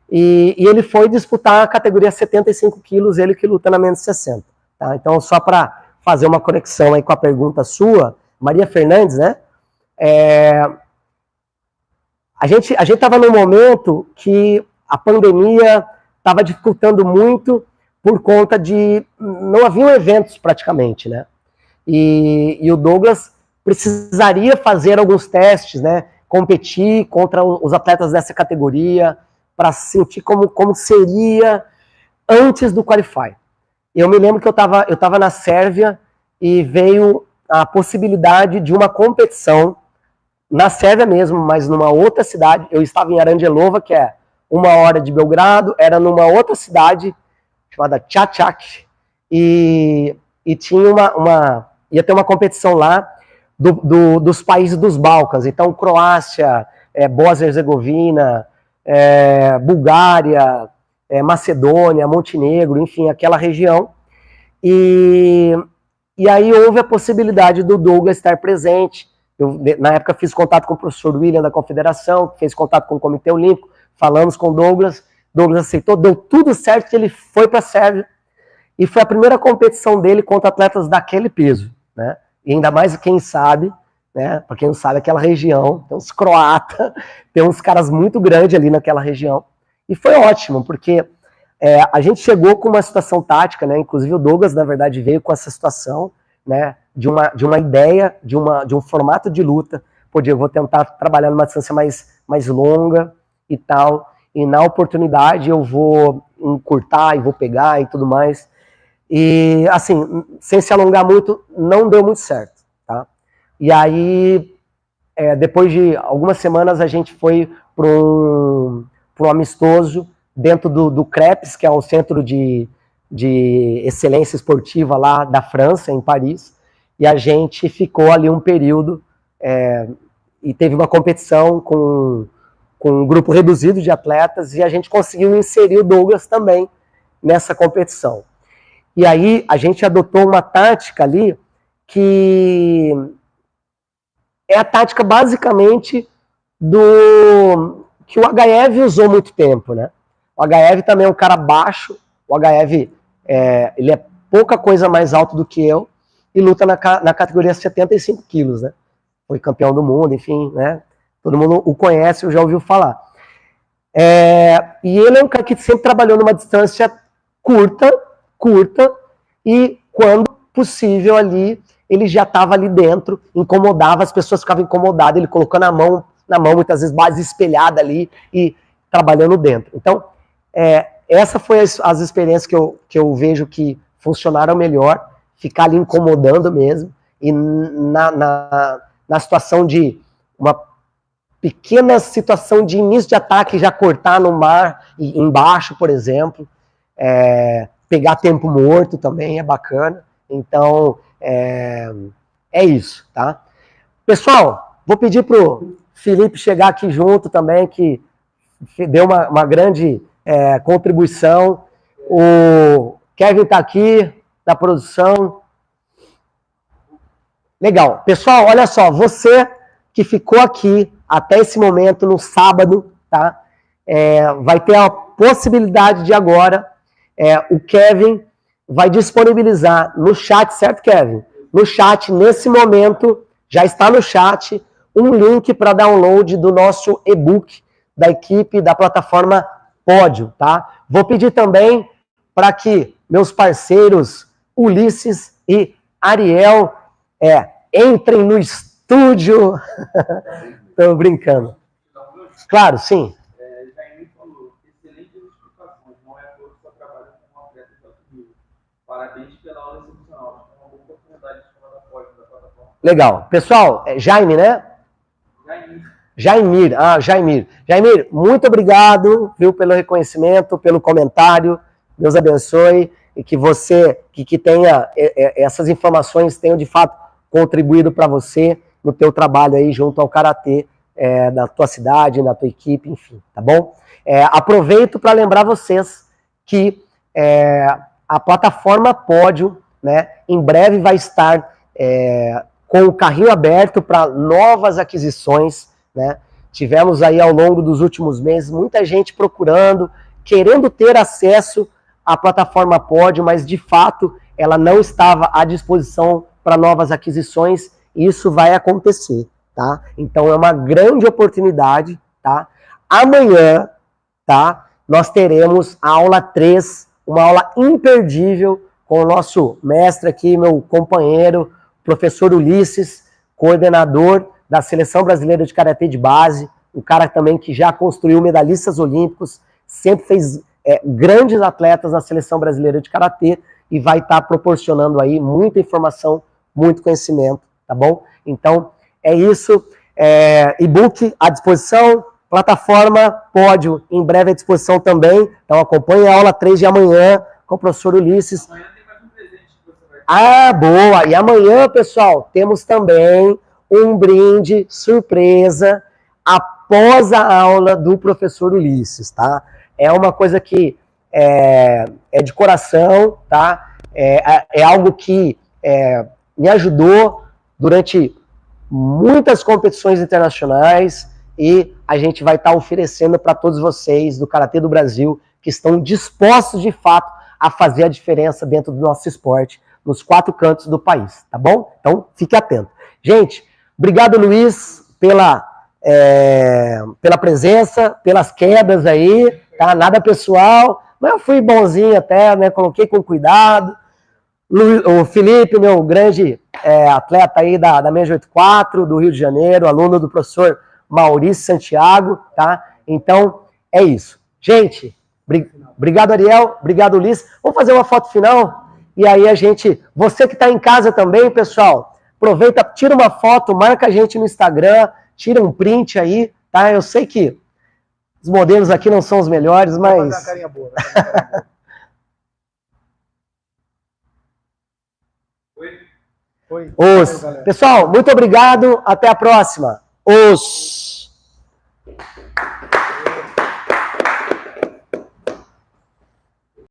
E ele foi disputar a categoria 75 quilos, ele que luta na menos 60. Tá? Então, só para fazer uma conexão aí com a pergunta sua, Maria Fernandes, né? A gente estava num momento que a pandemia estava dificultando muito por conta de... não haviam eventos praticamente, né? E o Douglas precisaria fazer alguns testes, né? Competir contra os atletas dessa categoria para sentir como seria antes do Qualify. Eu me lembro que eu tava na Sérvia e veio a possibilidade de uma competição na Sérvia mesmo, mas numa outra cidade. Eu estava em Aranđelova, que é 1 hora de Belgrado, era numa outra cidade chamada Čačak, e tinha ia ter uma competição lá dos países dos Balcãs, então Croácia, Bósnia e Herzegovina, Bulgária, Macedônia, Montenegro, enfim, aquela região, e aí houve a possibilidade do Douglas estar presente. Eu, na época, fiz contato com o professor William da Confederação, fez contato com o Comitê Olímpico, falamos com o Douglas aceitou, deu tudo certo, que ele foi para a Sérvia, e foi a primeira competição dele contra atletas daquele peso, né? E ainda mais quem sabe, né? Para quem não sabe, aquela região, tem uns croatas, tem uns caras muito grandes ali naquela região, e foi ótimo, porque a gente chegou com uma situação tática, né? Inclusive o Douglas, na verdade, veio com essa situação, né, de uma ideia, de um formato de luta. Pô, eu vou tentar trabalhar numa distância mais longa e tal, e na oportunidade eu vou encurtar e vou pegar e tudo mais. E, assim, sem se alongar muito, não deu muito certo, tá? E aí, depois de algumas semanas, a gente foi para um amistoso dentro do CREPS, que é o Centro de Excelência Esportiva lá da França, em Paris, e a gente ficou ali um período e teve uma competição com um grupo reduzido de atletas, e a gente conseguiu inserir o Douglas também nessa competição. E aí a gente adotou uma tática ali que é a tática basicamente que o HF usou muito tempo, né? O HF também é um cara baixo, o HF ele é pouca coisa mais alto do que eu e luta na categoria 75 quilos, né? Foi campeão do mundo, enfim, né? Todo mundo o conhece, ou já ouviu falar. E ele é um cara que sempre trabalhou numa distância curta, e quando possível ali, ele já estava ali dentro, incomodava, as pessoas ficavam incomodadas, ele colocando a mão na mão, muitas vezes base espelhada ali e trabalhando dentro. Então, essa foi as experiências que eu vejo que funcionaram melhor, ficar ali incomodando mesmo, e na situação de uma pequena situação de início de ataque, já cortar no mar, embaixo, por exemplo, pegar tempo morto também é bacana. Então, é isso, tá? Pessoal, vou pedir pro Felipe chegar aqui junto também, que deu uma grande contribuição. O Kevin tá aqui, da produção. Legal. Pessoal, olha só, você que ficou aqui até esse momento, no sábado, tá? Vai ter a possibilidade de agora, o Kevin vai disponibilizar no chat, certo, Kevin? No chat, nesse momento, já está no chat, um link para download do nosso e-book da equipe da plataforma Pódio, tá? Vou pedir também para que meus parceiros Ulisses e Ariel entrem no estúdio. Estou brincando. Claro, sim. Jaime falou, excelente explicações, não é à toa que só trabalha com um atleta de alto nível. Parabéns pela aula excepcional. É uma boa oportunidade de falar da plataforma. Legal. Pessoal, Jaime, né? Jaimir. Jaimir. Jaimir, muito obrigado, viu, pelo reconhecimento, pelo comentário. Deus abençoe e que você, que tenha essas informações tenham de fato contribuído para você no teu trabalho aí junto ao Karatê da tua cidade, na tua equipe, enfim, tá bom? Aproveito para lembrar vocês que a plataforma Pódio, né, em breve vai estar com o carrinho aberto para novas aquisições, né? Tivemos aí ao longo dos últimos meses muita gente procurando, querendo ter acesso à plataforma Pódio, mas de fato ela não estava à disposição para novas aquisições, e isso vai acontecer, tá? Então é uma grande oportunidade, tá? Amanhã, tá? Nós teremos a aula 3, uma aula imperdível com o nosso mestre aqui, meu companheiro, professor Ulisses, coordenador da Seleção Brasileira de Karatê de Base, um cara também que já construiu medalhistas olímpicos, sempre fez grandes atletas na Seleção Brasileira de Karatê e vai estar proporcionando aí muita informação, muito conhecimento, tá bom? Então, é isso. E-book à disposição, plataforma Pódio em breve à disposição também. Então, acompanhe a aula 3 de amanhã com o professor Ulisses. Amanhã tem mais um presente que você vai ter. Boa! E amanhã, pessoal, temos também um brinde surpresa após a aula do professor Ulisses, tá? É uma coisa que é de coração, tá? É algo que me ajudou durante muitas competições internacionais e a gente vai estar oferecendo para todos vocês do Karatê do Brasil que estão dispostos de fato a fazer a diferença dentro do nosso esporte nos 4 cantos do país, tá bom? Então fique atento. Gente, obrigado, Luiz, pela presença, pelas quedas aí, tá? Nada pessoal, mas eu fui bonzinho até, né? Coloquei com cuidado. O Felipe, meu grande atleta aí da 684, do Rio de Janeiro, aluno do professor Maurício Santiago, tá? Então, é isso. Gente, obrigado, Ariel, obrigado, Ulisses. Vamos fazer uma foto final? E aí a gente, você que está em casa também, pessoal, aproveita, tira uma foto, marca a gente no Instagram, tira um print aí, tá? Eu sei que os modelos aqui não são os melhores, mas... Vai fazer uma carinha boa. Vai fazer uma carinha boa. Oi. Valeu, Pessoal, muito obrigado. Até a próxima.